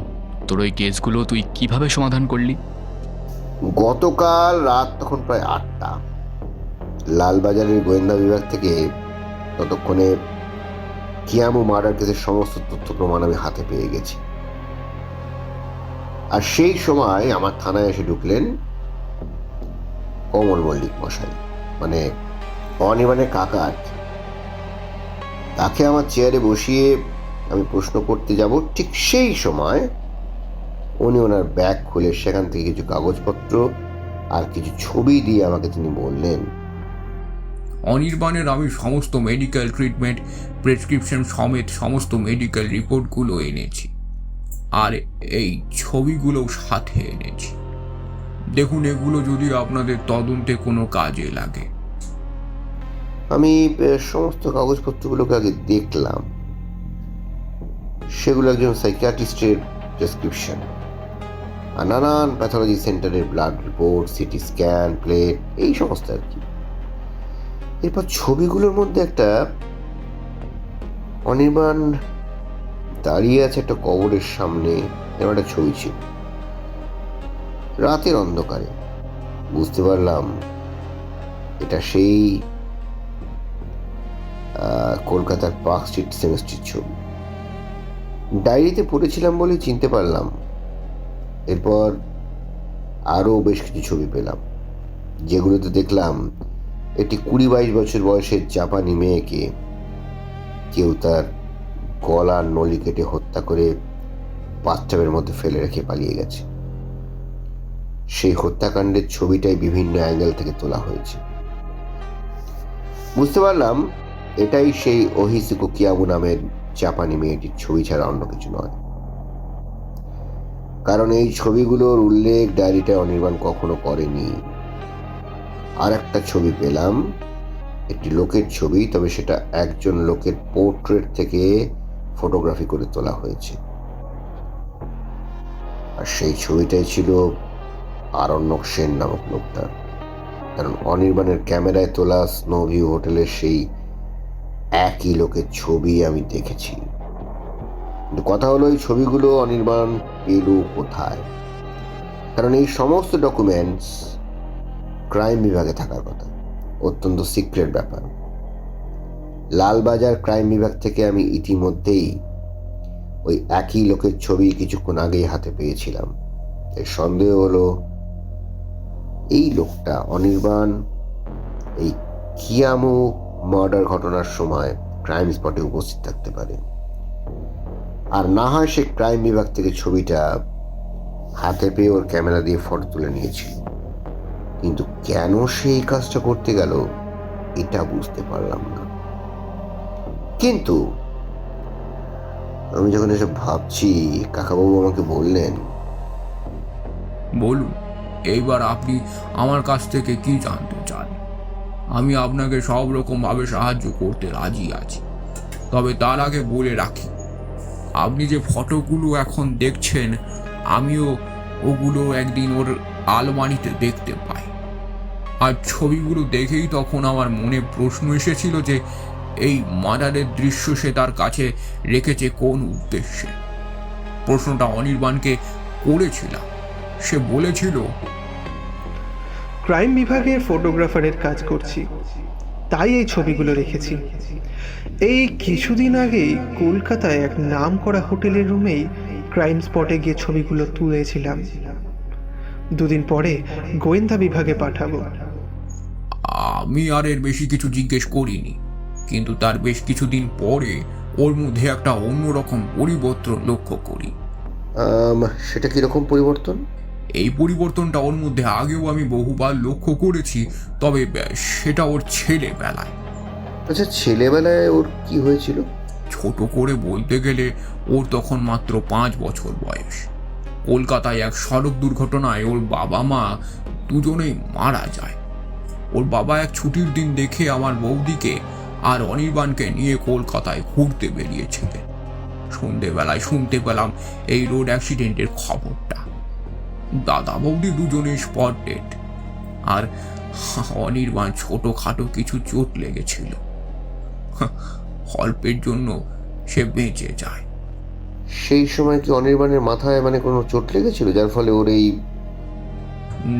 তোর ওই কেসগুলো তুই কিভাবে সমাধান করলি? গতকাল রাত তখন প্রায় 8টা, লালবাজারের গোয়েন্দা বিভাগ থেকে ততক্ষণে কিয়ামু মার্ডার কেসের সমস্ত তথ্য প্রমাণ আমি হাতে পেয়ে গেছি। আর সেই সময় আমার থানায় এসে ঢুকলেন কমল মল্লিক মশাই, মানে অনির্বাণের কাকা আর কি। তাকে আমার চেয়ারে বসিয়ে আমি প্রশ্ন করতে যাব, ঠিক সেই সময় উনি ওনার ব্যাগ খুলে সেখান থেকে কিছু কাগজপত্র আর কিছু ছবি দিয়ে আমাকে তিনি বললেন, অনির্বাণের আমি সমস্ত মেডিকেল ট্রিটমেন্ট প্রেসক্রিপশন সমেত সমস্ত মেডিকেল রিপোর্টগুলো এনেছি, আর এই ছবিগুলো সাথে এনেছি। দেখুন, এগুলো যদি আপনাদের তদন্তে কোনো কাজে লাগে। আমি সমস্ত কাগজপত্রগুলোকে আগে দেখলাম। সেগুলো একজন সাইকিয়াট্রিস্টের প্রেসক্রিপশন, আর নানান প্যাথোলজি সেন্টারের blood report, CT scan, plate, এই সমস্ত আর কি। এরপর ছবিগুলোর মধ্যে একটা অনির্বাণ দাঁড়িয়ে আছে একটা কবরের সামনে, এরকম একটা ছবি ছিল। রাতের অন্ধকারে বুঝতে পারলাম এটা সেই কলকাতার পার্ক স্ট্রিট সেমেস্ট্রির ছবি। ডায়েরিতে পড়েছিলাম বলে চিনতে পারলাম। এরপর আরও বেশ কিছু ছবি পেলাম, যেগুলোতে দেখলাম একটি 20-22 বছর বয়সের জাপানি মেয়েকে কেউ তার গলার নলি কেটে হত্যা করে বাথটাবের মধ্যে ফেলে রেখে পালিয়ে গেছে। সেই হত্যাকাণ্ডের ছবিটাই বিভিন্ন অ্যাঙ্গেল থেকে তোলা হয়েছে। বুঝতে পারলাম এটাই সেই ওহিসুকো কিয়ামু নামের জাপানি মেয়েটির ছবি ছাড়া অন্য কিছু নয়। কারণ এই ছবিগুলোর উল্লেখ ডায়েরিটায় অনির্বাণ কখনো করেনি। আর একটা ছবি পেলাম, একটি লোকের ছবি, তবে সেটা একজন লোকের পোর্ট্রেট থেকে ফটোগ্রাফি করে তোলা হয়েছে। আর সেই ছবিটাই ছিল আরণ্যক সেন নামক লোকটার। কারণ অনির্বাণের ক্যামেরায় তোলা স্নোভিউ হোটেলের সেই একই লোকের ছবি আমি দেখেছি। কিন্তু কথা হলো, এই ছবিগুলো অনির্বাণ পেল কোথায়? কারণ এই সমস্ত ডকুমেন্টস ক্রাইম বিভাগে থাকার কথা, অত্যন্ত সিক্রেট ব্যাপার। লালবাজার ক্রাইম বিভাগ থেকে আমি ইতিমধ্যেই ওই একই লোকের ছবি কিছুক্ষণ আগেই হাতে পেয়েছিলাম। এর সন্দেহ হলো এই লোকটা অনির্বাণ এই কিয়ামু মার্ডার ঘটনার সময় ক্রাইম স্পটে উপস্থিত থাকতে পারে। আর না হয় সে ক্রাইম বিভাগ থেকে ছবিটা হাতে পেয়ে ওর ক্যামেরা দিয়ে ফটো তুলে নিয়েছিল। কিন্তু কেন সে এই কাজটা করতে গেল এটা বুঝতে পারলাম না। কিন্তু আমি যখন এসব ভাবছি, কাকাবাবু আমাকে বললেন, বলুন, এইবার আপনি আমার কাছ থেকে কি জানতে চান? আমি আপনাকে সব রকমভাবে সাহায্য করতে রাজি আছি। তবে তার আগে বলে রাখি, আপনি যে ফটোগুলো এখন দেখছেন, আমিও ওগুলো একদিন ওর আলমারিতে দেখতে পাই। আর ছবিগুলো দেখেই তখন আমার মনে প্রশ্ন এসেছিল যে এই মার্ডারের দৃশ্য সে তার কাছে রেখেছে কোন উদ্দেশ্যে। প্রশ্নটা অনির্বাণকে করেছিলাম। সে বলেছিল, ক্রাইম বিভাগের ফটোগ্রাফারের কাজ করছি, তাই এই ছবিগুলো রেখেছি। এই কিছুদিন আগেই কলকাতায় এক নামকরা হোটেলের রুমেই ক্রাইম স্পটে গিয়ে ছবিগুলো তুলেছিলাম। দুদিন পরে গোয়েন্দা বিভাগে পাঠাবো। আমি আর এর বেশি কিছু জিজ্ঞেস করিনি, কিন্তু তার বেশ কিছুদিন পরে ওর মধ্যে একটা অন্যরকম পরিবর্তন লক্ষ্য করি। সেটা কিরকম পরিবর্তন? এই পরিবর্তনটা ওর মধ্যে আগেও আমি বহুবার লক্ষ্য করেছি, তবে সেটা ওর ছেলেবেলায়। আচ্ছা, ছেলেবেলায় ওর কি হয়েছিল? ছোট করে বলতে গেলে ওর তখন মাত্র 5 বছর বয়স। কলকাতায় এক সড়ক দুর্ঘটনায় ওর বাবা মা দুজনেই মারা যায়। ওর বাবা এক ছুটির দিন দেখে আমার বৌদিকে আর অনির্বাণকে নিয়ে কলকাতায় ঘুরতে বেরিয়েছিলেন। সন্ধেবেলায় শুনতে পেলাম এই রোড অ্যাক্সিডেন্টের খবরটা। দাদা বৌদি দুজনেই স্পট ডেড, আর অনির্বাণ ছোটখাটো কিছু চোট লেগেছিল। অল্পের জন্য সে বেঁচে যায়। সেই সময় কি অনির্বাণের মাথায় কোনো চোট লেগেছিল যার ফলে ওর এই?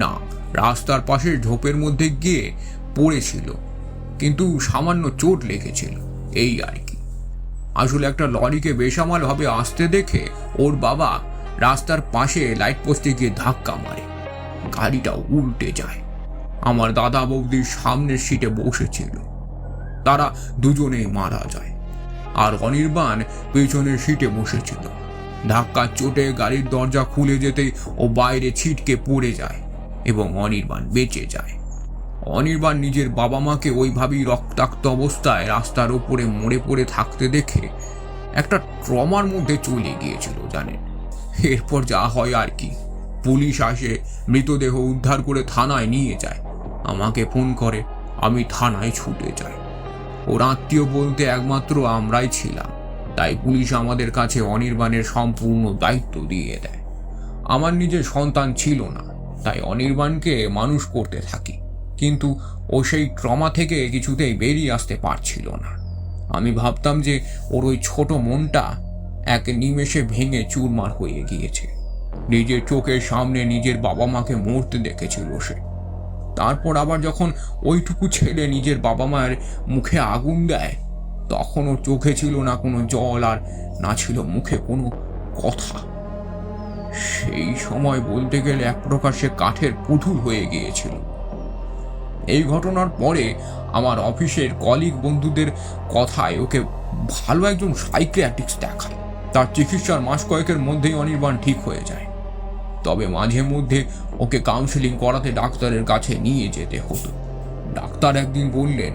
না, রাস্তার পাশে ঝোপের মধ্যে গিয়ে পড়েছিল, কিন্তু সামান্য চোট লেগেছিল, এই আর কি। আসলে একটা লরিকে বেসামাল ভাবে আসতে দেখে ওর বাবা রাস্তার পাশে লাইট পোস্টে গিয়ে ধাক্কা মারে, গাড়িটা উল্টে যায়। আমার দাদা বৌদির সামনের সিটে বসেছিল, তারা দুজনেই মারা যায়। আর অনির্বাণ পেছনের সিটে বসেছিল। ধাক্কার চোটে গাড়ির দরজা খুলে যেতেই ও বাইরে ছিটকে পড়ে যায় এবং অনির্বাণ বেঁচে যায়। অনির্বাণ নিজের বাবা মাকে ওইভাবেই রক্তাক্ত অবস্থায় রাস্তার ওপরে মরে পড়ে থাকতে দেখে একটা ট্রমার মধ্যে চলে গিয়েছিল, জানেন। এরপর যা হয় আর কি, পুলিশ আসে, মৃতদেহ উদ্ধার করে থানায় নিয়ে যায়। আমাকে ফোন করে, আমি থানায় ছুটে যাই। ওর আত্মীয় বলতে একমাত্র আমরাই ছিলাম, তাই পুলিশ আমাদের কাছে অনির্বাণের সম্পূর্ণ দায়িত্ব দিয়ে দেয়। আমার নিজের সন্তান ছিল না, তাই অনির্বাণকে মানুষ করতে থাকি, কিন্তু ও সেই ট্রমা থেকে কিছুতেই বেরিয়ে আসতে পারছিল না। আমি ভাবতাম যে ওর ওই ছোট মনটা এক নিমেষে ভেঙে চুরমার হয়ে গিয়েছে। নিজের চোখের সামনে নিজের বাবা মাকে মরতে দেখেছিল সে। তারপর আবার যখন ওইটুকু ছেলে নিজের বাবা মায়ের মুখে আগুন দেয়, তখন ওর চোখে ছিল না কোনো জল, আর না ছিল মুখে কোনো কথা। সেই সময় বলতে গেলে এক প্রকার সে কাঠের পুতুল হয়ে গিয়েছিল। এই ঘটনার পরে আমার অফিসের কলিগ বন্ধুদের কথায় ওকে ভালো একজন সাইকিয়াট্রিস্ট দেখায়। তার চিকিৎসার মাস কয়েকের মধ্যেই অনির্বাণ ঠিক হয়ে যায়। তবে মাঝে মধ্যে ওকে কাউন্সেলিং করাতে ডাক্তারের কাছে নিয়ে যেতে হতো। ডাক্তার একদিন বললেন,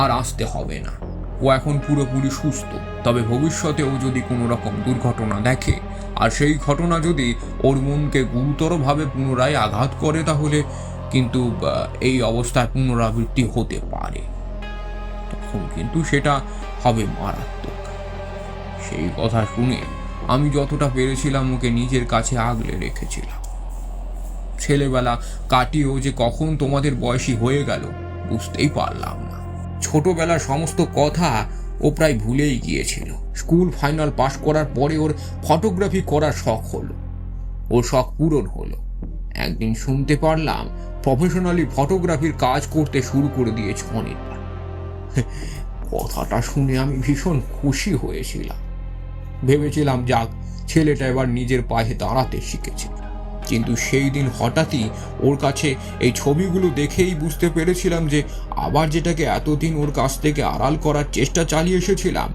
আর আসতে হবে না, ও এখন পুরোপুরি সুস্থ। তবে ভবিষ্যতে ও যদি কোনো রকম দুর্ঘটনা দেখে, আর সেই ঘটনা যদি ওর মনকে গুরুতরভাবে পুনরায় আঘাত করে, তাহলে কিন্তু এই অবস্থায় পুনরাবৃত্তি হতে পারে। তখন কিন্তু সেটা হবে মারাত্মক। সেই কথা শুনে আমি যতটা পেরেছিলাম ওকে নিজের কাছে আগলে রেখেছিলাম। ছেলেবেলা কাটিয়েও যে কখন তোমাদের বয়সী হয়ে গেল বুঝতেই পারলাম না। ছোটবেলার সমস্ত কথা ও প্রায় ভুলেই গিয়েছিল। স্কুল ফাইনাল পাশ করার পরে ওর ফটোগ্রাফি করার শখ হলো। ওর শখ পূরণ হলো। একদিন শুনতে পারলাম প্রফেশনালি ফটোগ্রাফির কাজ করতে শুরু করে দিয়েছে অনির্বাণ। কথাটা শুনে আমি ভীষণ খুশি হয়েছিলাম। ভেবেছিলাম যাক, ছেলেটা এবার নিজের পায়ে দাঁড়াতে শিখেছে। কিন্তু সেই দিন হঠাৎই ওর কাছে এই ছবিগুলো দেখেই বুঝতে পেরেছিলাম যে আবার যেটাকে এতদিন ওর কাছ থেকে আড়াল করার চেষ্টা চালিয়ে এসেছিলাম,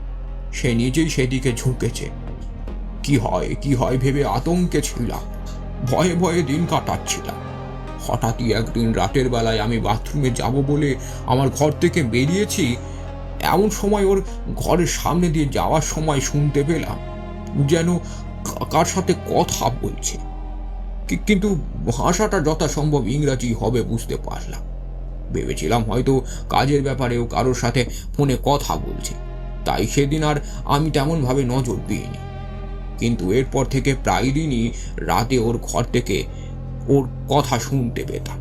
সে নিজেই সেদিকে ঝুঁকেছে। কি হয় ভেবে আতঙ্কে ছিলাম, ভয়ে ভয়ে দিন কাটাচ্ছিলাম। হঠাৎই একদিন রাতের বেলায় আমি বাথরুমে যাব বলে আমার ঘর থেকে বেরিয়েছি, এমন সময় ওর ঘরের সামনে দিয়ে যাওয়ার সময় শুনতে পেলাম যেন কার সাথে কথা বলছে, কিন্তু ভাষাটা যথাসম্ভব ইংরাজি হবে বুঝতে পারলাম। ভেবেছিলাম হয়তো কাজের ব্যাপারে ও কারোর সাথে ফোনে কথা বলছে, তাই সেদিন আর আমি তেমনভাবে নজর দিইনি। কিন্তু এরপর থেকে প্রায় দিনই রাতে ওর ঘর থেকে ওর কথা শুনতে পেতাম।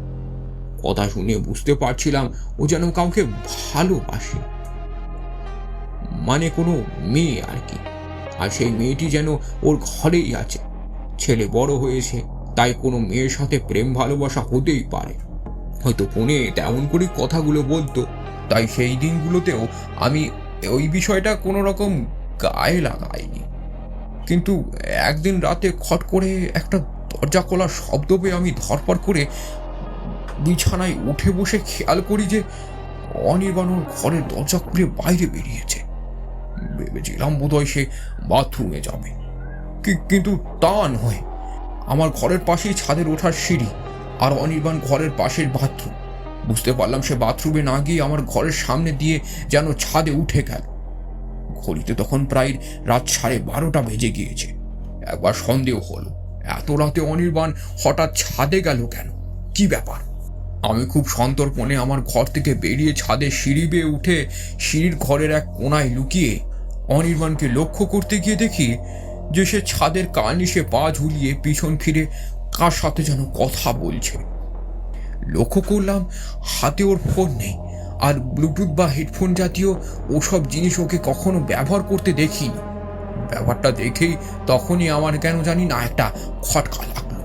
কথা শুনে বুঝতে পারছিলাম ও যেন কাউকে ভালোবাসে, মানে কোনো মেয়ে আর কি। আর সেই মেয়েটি যেন ওর ঘরেই আছে, ছেলে বড় হয়েছে, তাই কোনো মেয়ের সাথে প্রেম ভালোবাসা হতেই পারে। হয়তো ফোনে তেমন করে কথাগুলো বলতো, তাই সেই দিনগুলোতেও আমি ওই বিষয়টা কোনো রকম গায়ে লাগাইনি। কিন্তু একদিন রাতে খট করে একটা দরজা খোলার শব্দ পেয়ে আমি ধরপড় করে বিছানায় উঠে বসে খেয়াল করি যে অনির্বাণ ওর ঘরের দরজা খুলে বাইরে বেরিয়েছে। ভেবেছিলাম বোধহয় সে বাথরুমে যাবে, কিন্তু তা নয়। আমার ঘরের পাশেই ছাদের ওঠার সিঁড়ি, আর অনির্বাণ ঘরের পাশের বাথরুম। বুঝতে পারলাম সে বাথরুমে না গিয়ে আমার ঘরের সামনে দিয়ে যেন ছাদে উঠে গেল। ঘড়িতে তখন প্রায় রাত 12:30 বেজে গিয়েছে। একবার সন্দেহ হলো, এত রাতে অনির্বাণ হঠাৎ ছাদে গেল কেন, কি ব্যাপার? আমি খুব সন্তর্পণে আমার ঘর থেকে বেরিয়ে ছাদে সিঁড়ি বেয়ে উঠে সিঁড়ির ঘরের এক কোণায় লুকিয়ে অনির্বাণকে লক্ষ্য করতে গিয়ে দেখি যে সে ছাদের কার্নিশে পা ঝুলিয়ে পিছন ফিরে কার সাথে যেন কথা বলছে। লক্ষ্য করলাম হাতে ওর ফোন নেই, আর ব্লুটুথ বা হেডফোন জাতীয় ওসব জিনিস ওকে কখনো ব্যবহার করতে দেখিনি। ব্যাপারটা দেখেই তখনই আমার কেন জানি না একটা খটকা লাগলো।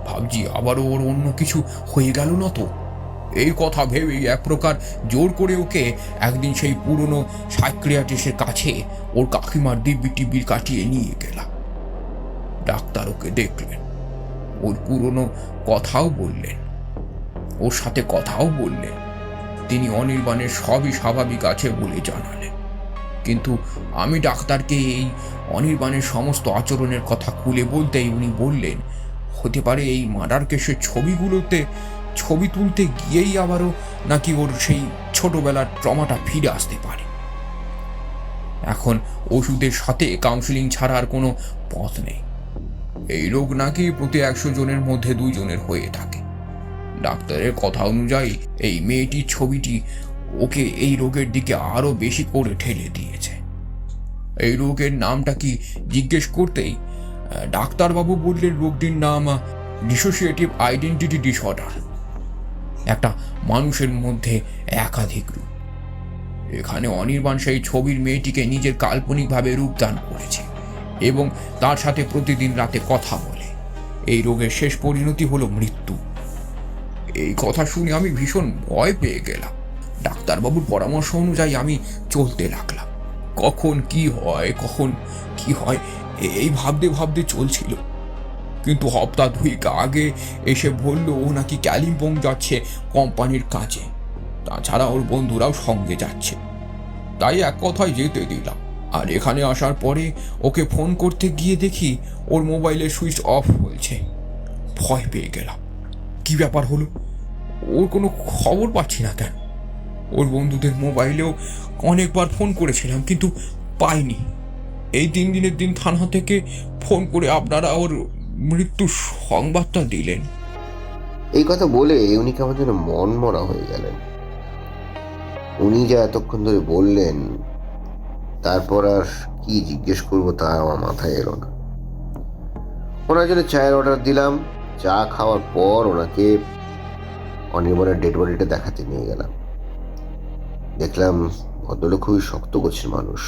ভাবছি আবারও ওর অন্য কিছু হয়ে গেল না তো। এই কথা ভেবেই এক প্রকার জোর করে ওকে একদিন সেই পুরনো সাইকিয়াট্রিস্টের কাছে ওর কাকিমার দিব্যি টিব্যি কাটিয়ে নিয়ে গেলাম। ডাক্তার ওকে দেখলেন, ওর পুরনো কথাও বললেন, ওর সাথে কথাও বললেন। তিনি অনির্বাণের সবই স্বাভাবিক আছে বলে জানালেন। কিন্তু আমি ডাক্তারকে এই অনির্বাণের সমস্ত আচরণের কথা খুলে বলতেই উনি বললেন, হতে পারে এই মার্ডার কেসের ছবিগুলোতে ছবি তুলতে গিয়েই আবারও নাকি ওর সেই ছোটবেলার ট্রমাটা ফিরে আসতে পারে। এখন ওষুধের সাথে কাউন্সিলিং ছাড়া আর কোনো পথ নেই। এই রোগ নাকি প্রতি 100 জনের মধ্যে 2 জনের হয়ে থাকে। ডাক্তারের কথা অনুযায়ী এই মেয়েটির ছবিটি ওকে এই রোগের দিকে আরো বেশি করে ঠেলে দিয়েছে। এই রোগের নামটা কি জিজ্ঞেস করতেই ডাক্তারবাবু বললেন রোগটির নাম ডিসোসিয়েটিভ আইডেন্টিটি ডিসঅর্ডার। একটা মানুষের মধ্যে একাধিক রূপ। এখানে অনির্বাণ সেই ছবির মেয়েটিকে নিজের কাল্পনিকভাবে রূপদান করেছে এবং তার সাথে প্রতিদিন রাতে কথা বলে। এই রোগের শেষ পরিণতি হলো মৃত্যু। এই কথা শুনে আমি ভীষণ ভয় পেয়ে গেলাম। ডাক্তারবাবুর পরামর্শ অনুযায়ী আমি চলতে লাগলাম। কখন কি হয় এই ভাবতে ভাবতে চলছিল। কিন্তু হপ্তাহ 2 আগে এসে বলল ও নাকি কালিম্পং যাচ্ছে কোম্পানির কাজে, তাছাড়া ওর বন্ধুরাও সঙ্গে যাচ্ছে। তাই এক কথায় যেতে দিলাম। আর এখানে আসার পরে ওকে ফোন করতে গিয়ে দেখি ওর মোবাইলের সুইচ অফ বলছে। ভয় পেয়ে গেলাম, কি ব্যাপার হলো, ওর কোনো খবর পাচ্ছি না কেন। ওর বন্ধুদের মোবাইলেও অনেকবার ফোন করেছিলাম কিন্তু পাইনি। এই 3 দিনের দিন থানা থেকে ফোন করে আপনারা ওর মৃত্যুর সংবাদটা দিলেন। এই কথা বলে উনি কেমন যেন মন মরা হয়ে গেলেন। উনি যা এতক্ষণ ধরে বললেন, তারপর আর কি জিজ্ঞেস করবো তা আমার মাথায় এলো না। ওনার জন্য চায়ের অর্ডার দিলাম। চা খাওয়ার পর ওনাকে অনির্বাণের ডেড বডিটা দেখাতে নিয়ে গেলাম। দেখলাম ভদ্রলোক খুবই শক্ত গোছের মানুষ।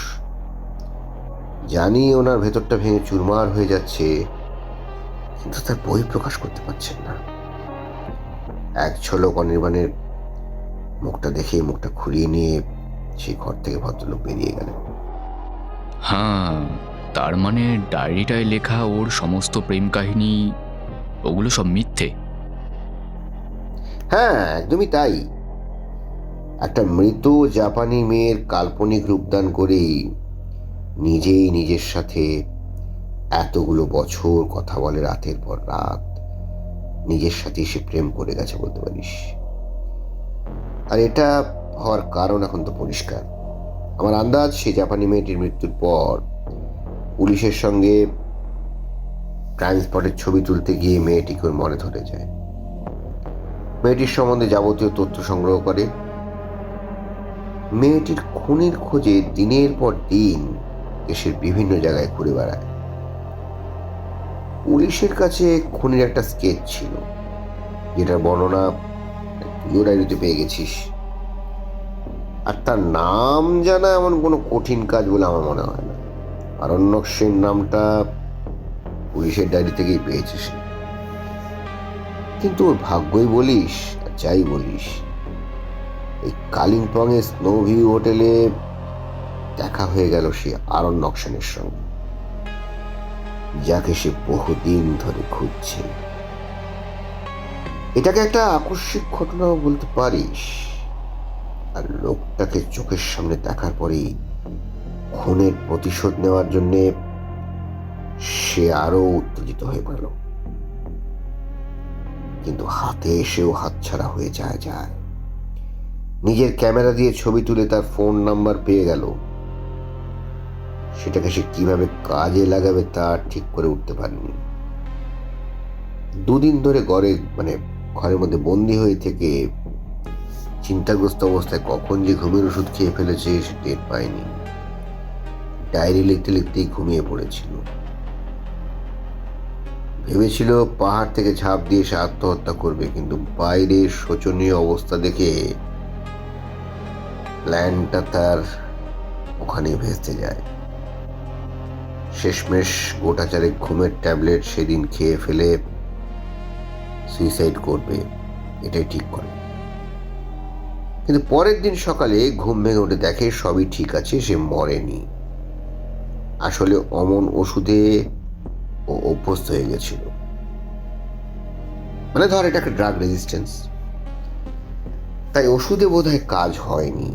জানি ওনার ভেতরটা ভেঙে চুরমার হয়ে যাচ্ছে, কিন্তু তার বই প্রকাশ করতে পারছেন না। এক ঝলক অনির্বাণের মুখটা দেখে মুখটা ঘুরিয়ে নিয়ে সেই ঘর থেকে ভদ্রলোক বেরিয়ে গেলেন। হ্যাঁ, তার মানে ডায়েরিটায় লেখা ওর সমস্ত প্রেম কাহিনী ওগুলো সব মিথ্যে? হ্যাঁ, একদমই তাই। একটা মৃত জাপানি মেয়ের কাল্পনিক রূপদান করেই নিজেই নিজের সাথে এতগুলো বছর কথা বলে রাতের পর রাত নিজের সাথে সে প্রেম করে গেছে বলতে পারিস। আর এটা হওয়ার কারণ এখন তো পরিষ্কার। আমার আন্দাজ সেই জাপানি মেয়েটির মৃত্যুর পর পুলিশের সঙ্গে ক্রাইম স্পটের ছবি তুলতে গিয়ে মেয়েটিকে ওর মনে ধরে যায়। মেয়েটির সম্বন্ধে যাবতীয় তথ্য সংগ্রহ করে। মেয়েটির খুনের খোঁজে দিনের পর দিন দেশের বিভিন্ন জায়গায় ঘুরে বেড়ায়। পুলিশের কাছে খুনের একটা স্কেচ ছিল, যেটার বর্ণনা তুইও ডায়েরিতে পেয়ে গেছিস। আর তার নাম জানা এমন কোনো কঠিন কাজ বলে আমার মনে হয় না। আরণ্যক সেন নামটা পুলিশের ডায়েরি থেকেই পেয়েছে সে। কিন্তু ওর ভাগ্যই বলিস আর যাই বলিস, এই কালিম্পং এর স্নো ভিউ হোটেলে দেখা হয়ে গেল সে আরণ্যক সেনের সঙ্গে, যাকে সে বহুদিন ধরে খুঁজছে। এটাকে একটা আকস্মিক ঘটনাও বলতে পারিস। আর লোকটাকে চোখের সামনে দেখার পরেই খুনের প্রতিশোধ নেওয়ার জন্যে সে আরো উত্তেজিত হয়ে পড়ল। কিন্তু হাতে এসেও হাতছাড়া হয়ে যায়। নিজের ক্যামেরা দিয়ে ছবি তুলে তার ফোন নাম্বার পেয়ে গেল। সেটাকে সে কিভাবে কাজে লাগাবে তা ঠিক করে উঠতে পারেনি। দুদিন ধরে ঘরের মধ্যে বন্দি হয়ে থেকে চিন্তাগ্রস্ত অবস্থায় কখন যে ঘুমের ওষুধ খেয়ে ফেলেছে সে টের পায়নি। ডায়েরি লিখতে লিখতেই ঘুমিয়ে পড়েছিল। ভেবেছিল পাহাড় থেকে ঝাঁপ দিয়ে সে আত্মহত্যা করবে, কিন্তু বাইরের শোচনীয় অবস্থা দেখে প্ল্যানটা তার ওখানে ভেস্তে যায়। শেষমেশ গোটাচারেক ঘুমের ট্যাবলেট সেদিন খেয়ে ফেলে সুইসাইড করবে এটাই ঠিক করে। কিন্তু পরের দিন সকালে ঘুম ভেঙে উঠে দেখে সবই ঠিক আছে, সে মরেনি। আসলে অমন ওষুধে ও অভ্যস্ত হয়ে গেছিল। ধর এটা একটা ড্রাগ রেজিস্ট্যান্স, তাই ওষুধে বোধহয় কাজ হয়নি।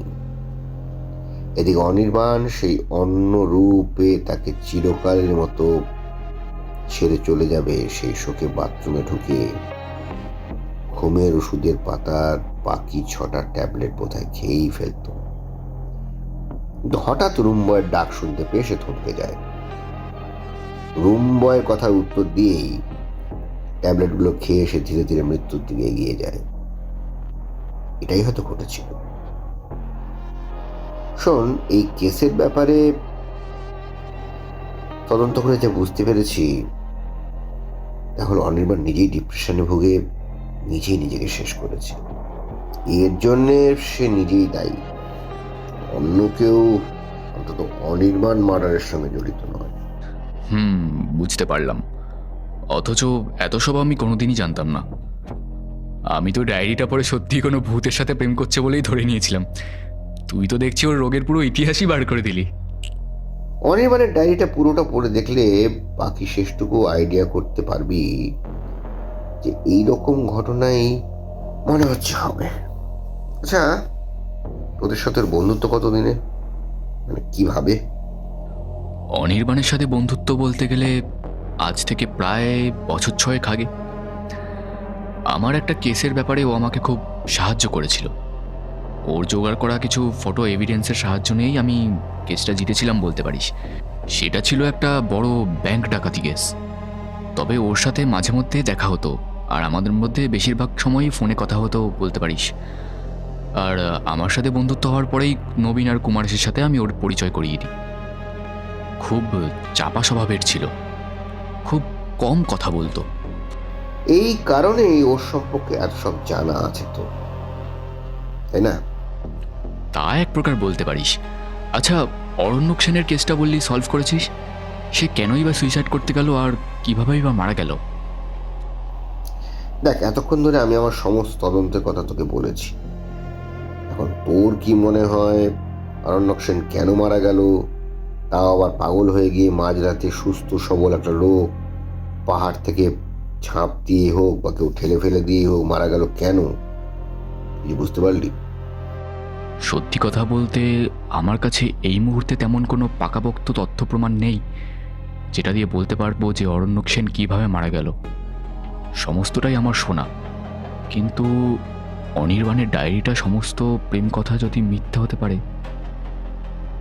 এদিকে অনির্বাণ সেই অন্য রূপে তাকে চিরকালের মতো ছেড়ে চলে যাবে সেই শোকে বাথরুমে ঢুকে ঘুমের ওষুধের পাতার বাকি 6টা ট্যাবলেট বোধহয় খেয়েই ফেলত। কিন্তু হঠাৎ রুম বয়ের ডাক শুনতে পেয়ে সে থমকে যায়। রুম বয়ের কথার উত্তর দিয়েই ট্যাবলেটগুলো খেয়ে সে ধীরে ধীরে মৃত্যুর দিকে এগিয়ে যায়। এটাই হয়তো ঘটেছিল। শোন, এই কেসের ব্যাপারে তদন্ত করে যা বুঝতে পেরেছি তা হলো অনির্বাণ নিজেই ডিপ্রেশনে ভুগে নিজেই নিজেকে শেষ করেছে। এর জন্যে সে নিজেই দায়ী, অন্য কেউ অন্তত অনির্বাণ মার্ডারের সঙ্গে জড়িত নয়। বুঝতে পারলাম। অথচ এত সব আমি কোনোদিনই জানতাম না। আমি তো ডায়েরিটা পড়ে সত্যিই কোনো ভূতের সাথে প্রেম করছে বলেই ধরে নিয়েছিলাম। তুই তো দেখছি ওর রোগের পুরো ইতিহাসই বার করে দিলি। অনির্বাণের ডায়েরিটা পুরোটা পড়ে দেখলে বাকি শেষটুকু আইডিয়া করতে পারবি যে এইরকম ঘটনাই মনে হচ্ছে হবে। আচ্ছা, তোদের সাথে বন্ধুত্ব কতদিনে, কিভাবে? অনির্বাণের সাথে বন্ধুত্ব বলতে গেলে আজ থেকে প্রায় বছর 6 আগে। আমার একটা কেসের ব্যাপারে ও আমাকে খুব সাহায্য করেছিল। ওর জোগাড় করা কিছু ফটো এভিডেন্সের সাহায্য নিয়েই আমি কেসটা জিতেছিলাম বলতে পারিস। সেটা ছিল একটা বড় ব্যাংক ডাকাতি কেস। তবে ওর সাথে মাঝে মধ্যে দেখা হতো, আর আমাদের মধ্যে বেশিরভাগ সময়ই ফোনে কথা হতো বলতে পারিস। আর আমার সাথে বন্ধুত্ব হওয়ার পরেই নবীন আর কুমারেশের সাথে আমি ওর পরিচয় করিয়ে দিই। খুব চাপা স্বভাবের ছিল, খুব কম কথা বলতো। এই কারণেই ওর সম্পর্কে এত সব জানা আছে তো, তাই না? তা এক প্রকার বলতে পারিস। আচ্ছা, অরণ্যক সেনের কেসটা বললি সলভ করেছিস? সে কেনই বা সুইসাইড করতে গেল আর কিভাবেই বা মারা গেল? দেখ, এতক্ষণ ধরে আমি আমার সমস্ত তদন্তের কথা তোকে বলেছি। এখন তোর কি মনে হয় অরণ্যক সেন কেন মারা গেল, তাও আবার পাগল হয়ে গিয়ে মাঝরাতে সুস্থ সবল একটা লোক পাহাড় থেকে ঝাঁপ দিয়ে হোক বা কেউ ঠেলে ফেলে দিয়ে হোক মারা গেল কেন? তুই বুঝতে পারলি? সত্যি কথা বলতে আমার কাছে এই মুহূর্তে তেমন কোনো পাকাপোক্ত তথ্য প্রমাণ নেই যেটা দিয়ে বলতে পারবো যে অরণ্যক সেন কীভাবে মারা গেল। সমস্তটাই আমার শোনা। কিন্তু অনির্বাণের ডায়েরিটা সমস্ত প্রেম কথা যদি মিথ্যা হতে পারে,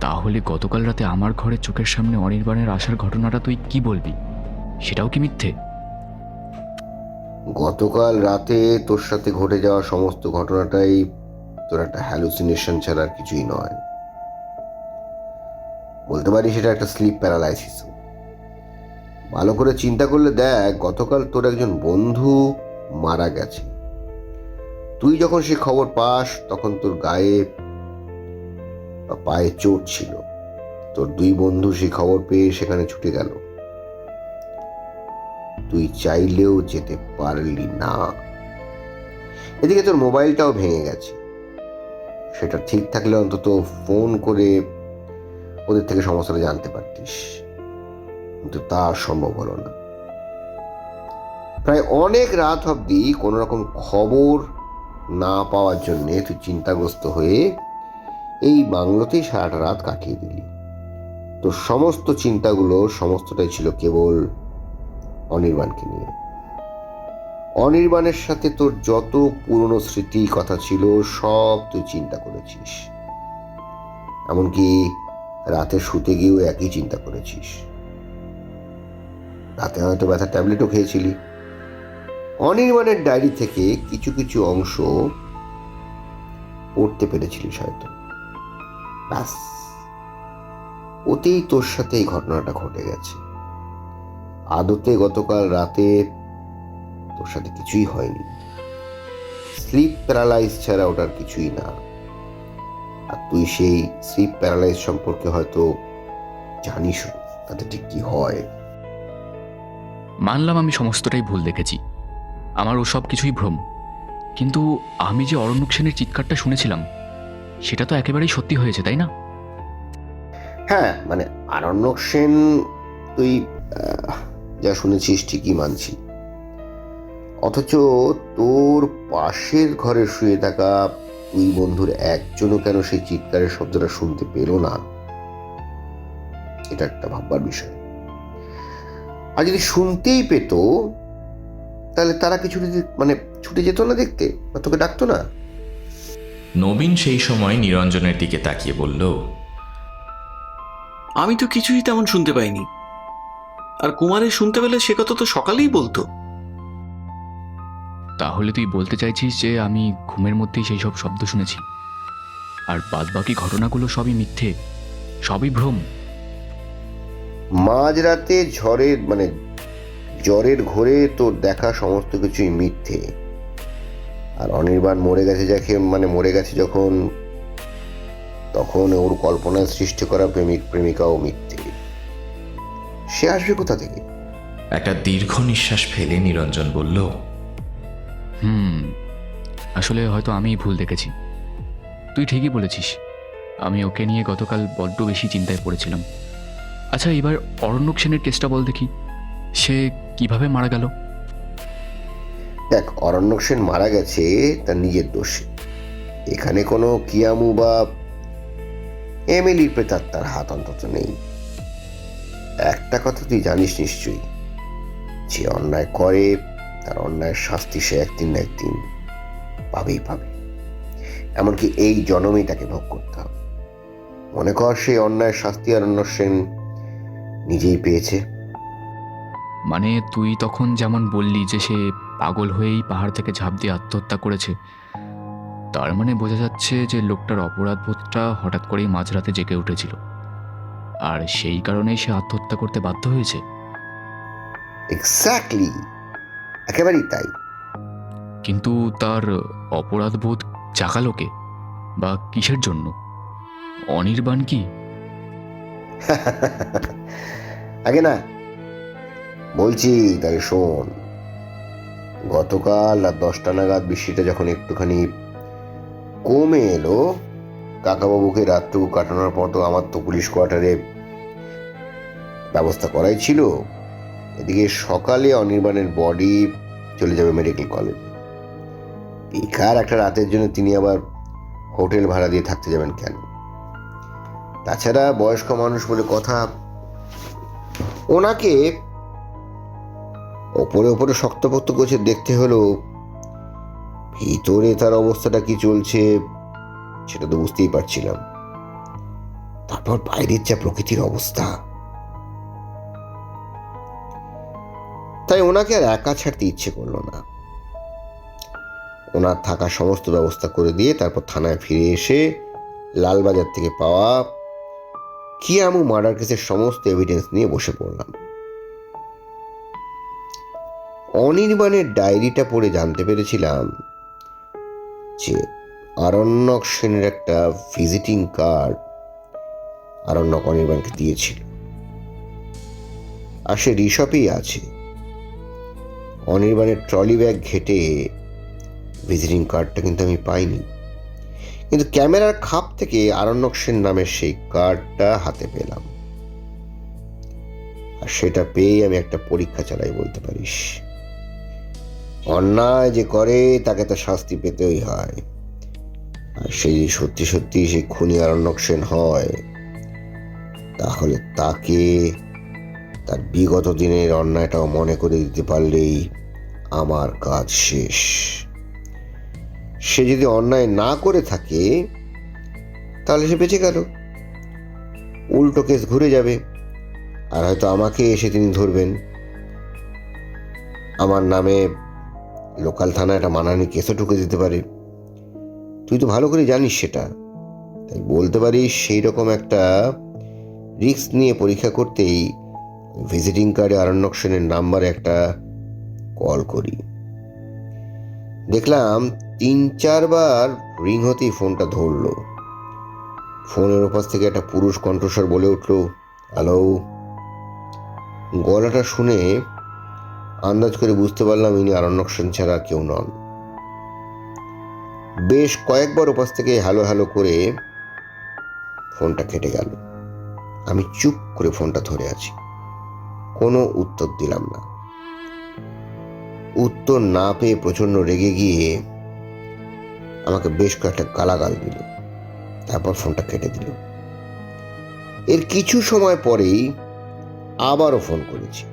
তাহলে গতকাল রাতে আমার ঘরে চোখের সামনে অনির্বাণের আসার ঘটনাটা তুই কি বলবি? সেটাও কি মিথ্যে? গতকাল রাতে তোর সাথে ঘটে যাওয়া সমস্ত ঘটনাটাই তোর একটা হ্যালুসিনেশন ছাড়া আর কিছুই নয়। বলতে পারি সেটা একটা স্লিপ প্যারালাইসিস। ভালো করে চিন্তা করলে দেখ, গতকাল তোর একজন বন্ধু মারা গেছে। তুই যখন সে খবর পাস তখন তোর গায়ে বা পায়ে চোট ছিল। তোর 2 বন্ধু সেই খবর পেয়ে সেখানে ছুটে গেল। তুই চাইলেও যেতে পারলি না। এদিকে তোর মোবাইলটাও ভেঙে গেছে, সেটা ঠিক থাকলে অন্তত ফোন করে ওদের থেকে সমস্যাটা জানতে পারতিস, কিন্তু তা সম্ভব হলো না। প্রায় অনেক রাত অবধি কোনো রকম খবর না পাওয়ার জন্যে তুই চিন্তাগ্রস্ত হয়ে এই বাংলোতেই সারাটা রাত কাটিয়ে দিলি। তোর সমস্ত চিন্তাগুলো সমস্তটাই ছিল কেবল অনির্বাণকে নিয়ে। অনির্বাণের সাথে তোর যত পুরনো স্মৃতি কথা ছিল সব তুই চিন্তা করেছিস, এমনকি রাতে শুতে গিয়েও একই চিন্তা করেছিস। রাতে হয়তো ব্যথার ট্যাবলেটও খেয়েছিলি। অনির্বাণের ডায়েরি থেকে কিছু কিছু অংশ পড়তে পেরেছিলিস হয়তো, ব্যাস ওতেই তোর সাথে এই ঘটনাটা ঘটে গেছে। আদতে গতকাল রাতে তোর সাথে কিছুই হয়নি, স্লিপ প্যারালাইজ ছাড়া ওটার কিছুই না। আর তুই সেই স্লিপ প্যারালাইজ সম্পর্কে হয়তো জানিস তাতে ঠিক কি হয়। মানলাম আমি সমস্তটাই ভুল দেখেছি, আমার ওসব কিছুই ভ্রম। কিন্তু আমি যে অরণ্যক সেনের চিৎকারটা শুনেছিলাম সেটা তো একেবারেই সত্যি হয়েছে, তাই না? হ্যাঁ, মানে আরণ্যক সেন তুই যা শুনেছিস ঠিকই মানছি, অথচ তোর পাশের ঘরে শুয়ে থাকা দুই বন্ধুর একজনও কেন সেই চিৎকারের শব্দটা শুনতে পেল না, এটা একটা ভাববার বিষয়। আর যদি শুনতেই পেত তাহলে তারা কিছু মানে ছুটে যেত না দেখতে, বা তোকে ডাকতো না? নবীন সেই সময় নিরঞ্জনের দিকে তাকিয়ে বলল, আমি তো কিছুই তেমন শুনতে পাইনি। আর কুমারের শুনতে পেলে সে কথা তো সকালেই বলতো। তাহলে তুই বলতে চাইছিস যে আমি ঘুমের মধ্যেই সেই সব শব্দ শুনেছি, আর বাদবাকি ঘটনাগুলো সবই মিথ্যে, সবই ভ্রম? মাঝরাতে জ্বরের ঘোরে তোর দেখা সমস্ত কিছুই মিথ্যে। আর অনির্বাণ মরে গেছে যখন, তখন ওর কল্পনায় সৃষ্টি করা প্রেমিক প্রেমিকাও মিথ্যে। সে আসবে কোথা থেকে? একটা দীর্ঘ নিঃশ্বাস ফেলে নিরঞ্জন বলল, আসলে হয়তো আমিই ভুল দেখেছি। তুই ঠিকই বলেছিস, আমি ওকে নিয়ে গতকাল বড্ড বেশি চিন্তায় পড়েছিলাম। আচ্ছা, এবার অরণ্যক সেনের কেসটা বল দেখি, সে কিভাবে মারা গেল? দেখ, অরণ্যক সেন মারা গেছে তার নিজের দোষে। এখানে কোনো কিয়ামু বা এমিলির প্রেতাত্মার হাত অন্তত নেই। একটা কথা তুই জানিস নিশ্চয়ই, যে অন্যায় করে তার অন্যায়ের শাস্তি সে একদিন না একদিন পাবেই পাবে, এমনকি এই জন্মেই তাকে ভোগ করতে হবে। মনে কর সেই অন্যায়ের শাস্তি অরণ্যক সেন নিজেই পেয়েছে। মানে তুই তখন যেমন বললি যে সে পাগল হয়েই পাহাড় থেকে ঝাঁপ দিয়ে আত্মহত্যা করেছে, তার মানে বোঝা যাচ্ছে যে লোকটার অপরাধবোধটা হঠাৎ করেই মাঝরাতে জেগে উঠেছিল, আর সেই কারণেই সে আত্মহত্যা করতে বাধ্য হয়েছে। এক্স্যাক্টলি, একেবারেই তাই। কিন্তু তার অপরাধবোধ জাগালো কে, বা কিসের জন্য? অনির্বাণ কি? আগে না, বলছি তাহলে শোন। গতকাল রাত 10টা নাগাদ বৃষ্টিটা যখন একটুখানি কমে এলো, কাকাবাবুকে রাতটুকু কাটানোর পর তো আমার তো পুলিশ কোয়ার্টারে ব্যবস্থা করাই ছিল। এদিকে সকালে অনির্বাণের বডি চলে যাবে মেডিকেল কলেজে। বেকার একটা রাতের জন্য তিনি আবার হোটেল ভাড়া দিয়ে থাকতে যাবেন কেন? তাছাড়া বয়স্ক মানুষ বলে কথা, ওনাকে ওপরে ওপরে শক্তপোক্ত গোছে দেখতে হলো, ভিতরে তার অবস্থাটা কি চলছে সেটা তো বুঝতেই পারছিলাম। তারপর বাইরের যা প্রকৃতির অবস্থা, তাই ওনাকে আর একা ছাড়তে ইচ্ছে করলো না। ওনার থাকার সমস্ত ব্যবস্থা করে দিয়ে তারপর থানায় ফিরে এসে লালবাজার থেকে পাওয়া কিয়ামু মার্ডার কেসের সমস্ত এভিডেন্স নিয়ে বসে পড়লাম। অনির্বাণের ডায়েরিটা পড়ে জানতে পেরেছিলাম যে আরণ্যক সেনের একটা ভিজিটিং কার্ড আরণ্যক অনির্বাণকে দিয়েছিল, আর সে রিশপেই আছে। অনির্বাণের ট্রলি ব্যাগ ঘেটে ভিজিটিং কার্ডটা কিন্তু আমি পাইনি, কিন্তু ক্যামেরার খাপ থেকে আরণ্যক সেন নামের সেই কার্ডটা হাতে পেলাম। আর সেটা পেয়ে আমি একটা পরীক্ষা চালাই বলতে পারিস। অন্যায় যে করে তাকে তো শাস্তি পেতেই হয়, আর সেই সত্যি সত্যি সেই খুনি আরণ্যক সেন হয়, তাহলে তাকে তার বিগত দিনের অন্যায়টাও মনে করে দিতে পারলেই আমার কাজ শেষ। সে যদি অন্যায় না করে থাকে তাহলে সে বেঁচে গেল, উল্টো কেস ঘুরে যাবে, আর হয়তো আমাকে এসে তিনি ধরবেন। আমার নামে লোকাল থানায় একটা মানহানি কেসও ঢুকে দিতে পারে। তুই তো ভালো করে জানিস সেটা, তাই বলতে পারিস সেই রকম একটা রিস্ক নিয়ে পরীক্ষা করতেই ভিজিটিং কার্ডে আরণ্যক সেনের নাম্বারে একটা কল করি। দেখলাম 3-4 বার রিং হতেই ফোনটা ধরলো। ফোনের ওপাশ থেকে একটা পুরুষ কণ্ঠস্বর বলে উঠল, হ্যালো। গলাটা শুনে আন্দাজ করে বুঝতে পারলাম ইনি আরণ্যক সেন ছাড়া কেউ নন। বেশ কয়েকবার ওপাশ থেকে হ্যালো হ্যালো করে ফোনটা কেটে গেল। আমি চুপ করে ফোনটা ধরে আছি, কোনো উত্তর দিলাম না। উত্তর না পেয়ে প্রচণ্ড রেগে গিয়ে আমাকে বেশ কয়েকটা গালাগাল দিল, তারপর ফোনটা কেটে দিল। এর কিছু সময় পরেই আবারও ফোন করেছি।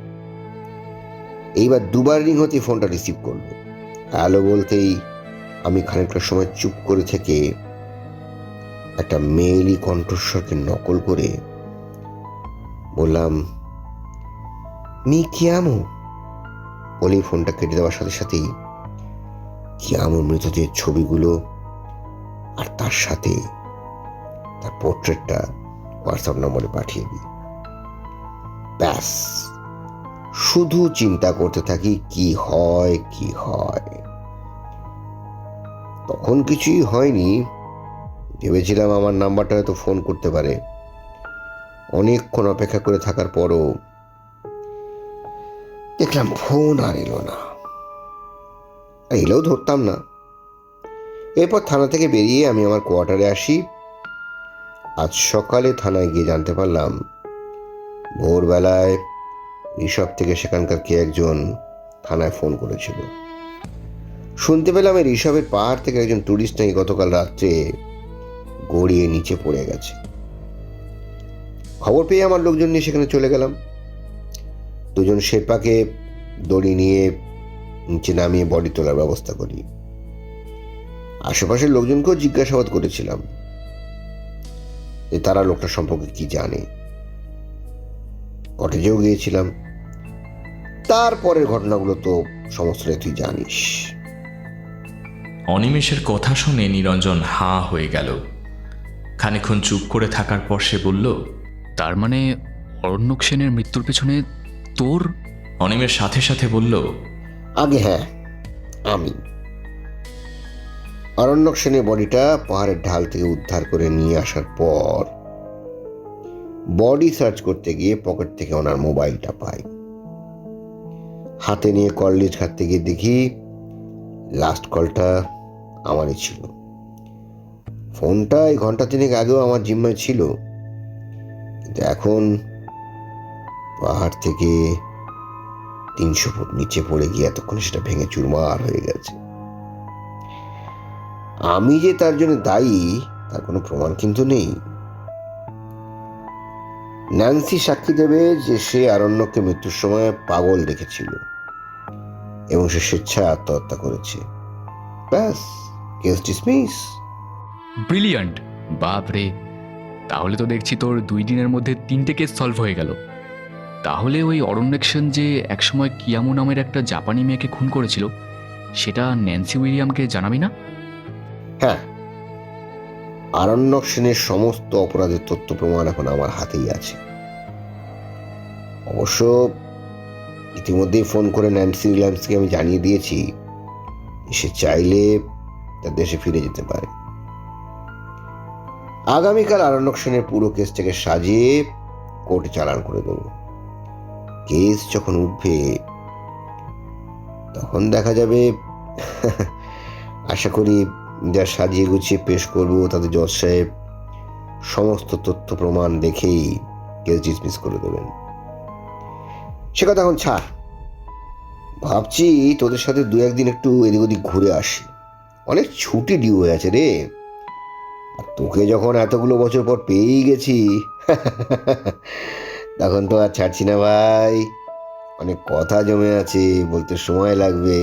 এইবার 2 বার রিং হতে ফোনটা রিসিভ করলো। হ্যালো বলতেই আমি খানিকটা সময় চুপ করে থেকে একটা মেয়েলি কণ্ঠস্বরকে নকল করে বললাম, মি কিয়ামো। বলেই ফোনটা কেটে দেওয়ার সাথে সাথেই কিয়ামোর মৃতদেহের ছবিগুলো আর তার সাথে তার পোর্ট্রেটটা হোয়াটসঅ্যাপ নম্বরে পাঠিয়ে দিই। ব্যাস, শুধু চিন্তা করতে থাকি কি হয় কি হয়। তখন কিছুই হয়নি, ভেবেছিলাম আমার নাম্বারটা হয়তো ফোন করতে পারে। অনেকক্ষণ অপেক্ষা করে থাকার পরও দেখলাম ফোন আর এলো না, এলেও ধরতাম না। এরপর থানা থেকে বেরিয়ে আমি আমার কোয়ার্টারে আসি। আজ সকালে থানায় গিয়ে জানতে পারলাম ভোরবেলায় ঋষভ থেকে সেখানকার কে একজন থানায় ফোন করেছিল। শুনতে পেলাম এই ঋষভের পাহাড় থেকে একজন টুরিস্ট নাকি গতকাল রাত্রে গড়িয়ে নিচে পড়ে গেছে। খবর পেয়ে আমার লোকজন নিয়ে সেখানে চলে গেলাম। 2 জন শেরপাকে দড়ি নিয়ে নিচে নামিয়ে বডি তোলার ব্যবস্থা করি। আশেপাশের লোকজনকেও জিজ্ঞাসাবাদ করেছিলাম যে তারা লোকটা সম্পর্কে কি জানে। কটেজেও গিয়েছিলাম। তারপরের ঘটনাগুলো তো সমস্তটাই তুই জানিস। অনিমেষের কথা শুনে নিরঞ্জন হাঁ হয়ে গেল। খানিকক্ষণ চুপ করে থাকার পর সে বলল, তার মানে অরণ্যক সেনের মৃত্যুর পেছনে তোর? অনিমেষ সাথে সাথে বলল, আগে হ্যাঁ, আমি। আরণ্যক সেনের বডিটা পাহাড়ের ঢাল থেকে উদ্ধার করে নিয়ে আসার পর বডি সার্চ করতে গিয়ে পকেট থেকে ওনার মোবাইলটা পাই। হাতে নিয়ে কল লিস্ট ঘাঁটতে গিয়ে দেখি লাস্ট কলটা আমারই ছিল। ফোনটা 1 ঘন্টা 3 আগেও আমার জিম্মায় ছিল, কিন্তু এখন পাহাড় থেকে 300 ফুট নিচে পড়ে গিয়ে এতক্ষণে সেটা ভেঙে চুরমার হয়ে গেছে। আমি যে তার জন্য দায়ী তার কোনো প্রমাণ কিন্তু নেই। ন্যান্সি সাক্ষী দেবে যে সে আরণ্যককে মৃত্যুর সময় পাগল দেখেছিল এবং সে স্বেচ্ছায় আত্মহত্যা করেছে। ব্যাস, কেস ডিসমিস। ব্রিলিয়ান্ট! বাপরে, তাহলে তো দেখছি তোর 2 দিনের মধ্যে 3টে কেস সলভ হয়ে গেল। তাহলে ওই অরণ্যক সেন যে একসময় কিয়ামো নামের একটা জাপানি মেয়েকে খুন করেছিল, সেটা ন্যান্সি উইলিয়ামকে জানাবি না? হ্যাঁ, আরণ্যক সেনের সমস্ত অপরাধের তথ্য প্রমাণ এখন আমার হাতেই আছে। অবশ্য ইতিমধ্যেই ফোন করে ন্যান্সি উইলিয়ামসকে আমি জানিয়ে দিয়েছি সে চাইলে তার দেশে ফিরে যেতে পারে। আগামীকাল আরণ্যক সেনের পুরো কেসটাকে সাজিয়ে কোর্টে চালান করে দেব। কেস যখন উঠবে তখন দেখা যাবে। আশা করি যা সাজিয়ে গুছিয়ে পেশ করব তাতে জজ সাহেব সমস্ত তথ্য প্রমাণ দেখেই কেস ডিসমিস করে দেবেন। সে কথা এখন ছাড়। ভাবছি তোদের সাথে দু একদিন একটু এদিক ওদিক ঘুরে আসি। অনেক ছুটি ডিউ হয়ে আছে রে। আর তোকে যখন এতগুলো বছর পর পেয়েই গেছি, তখন তো আর ছাড়ছি না ভাই। অনেক কথা জমে আছে, বলতে সময় লাগবে।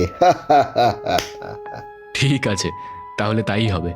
ঠিক আছে, তাহলে তাই হবে।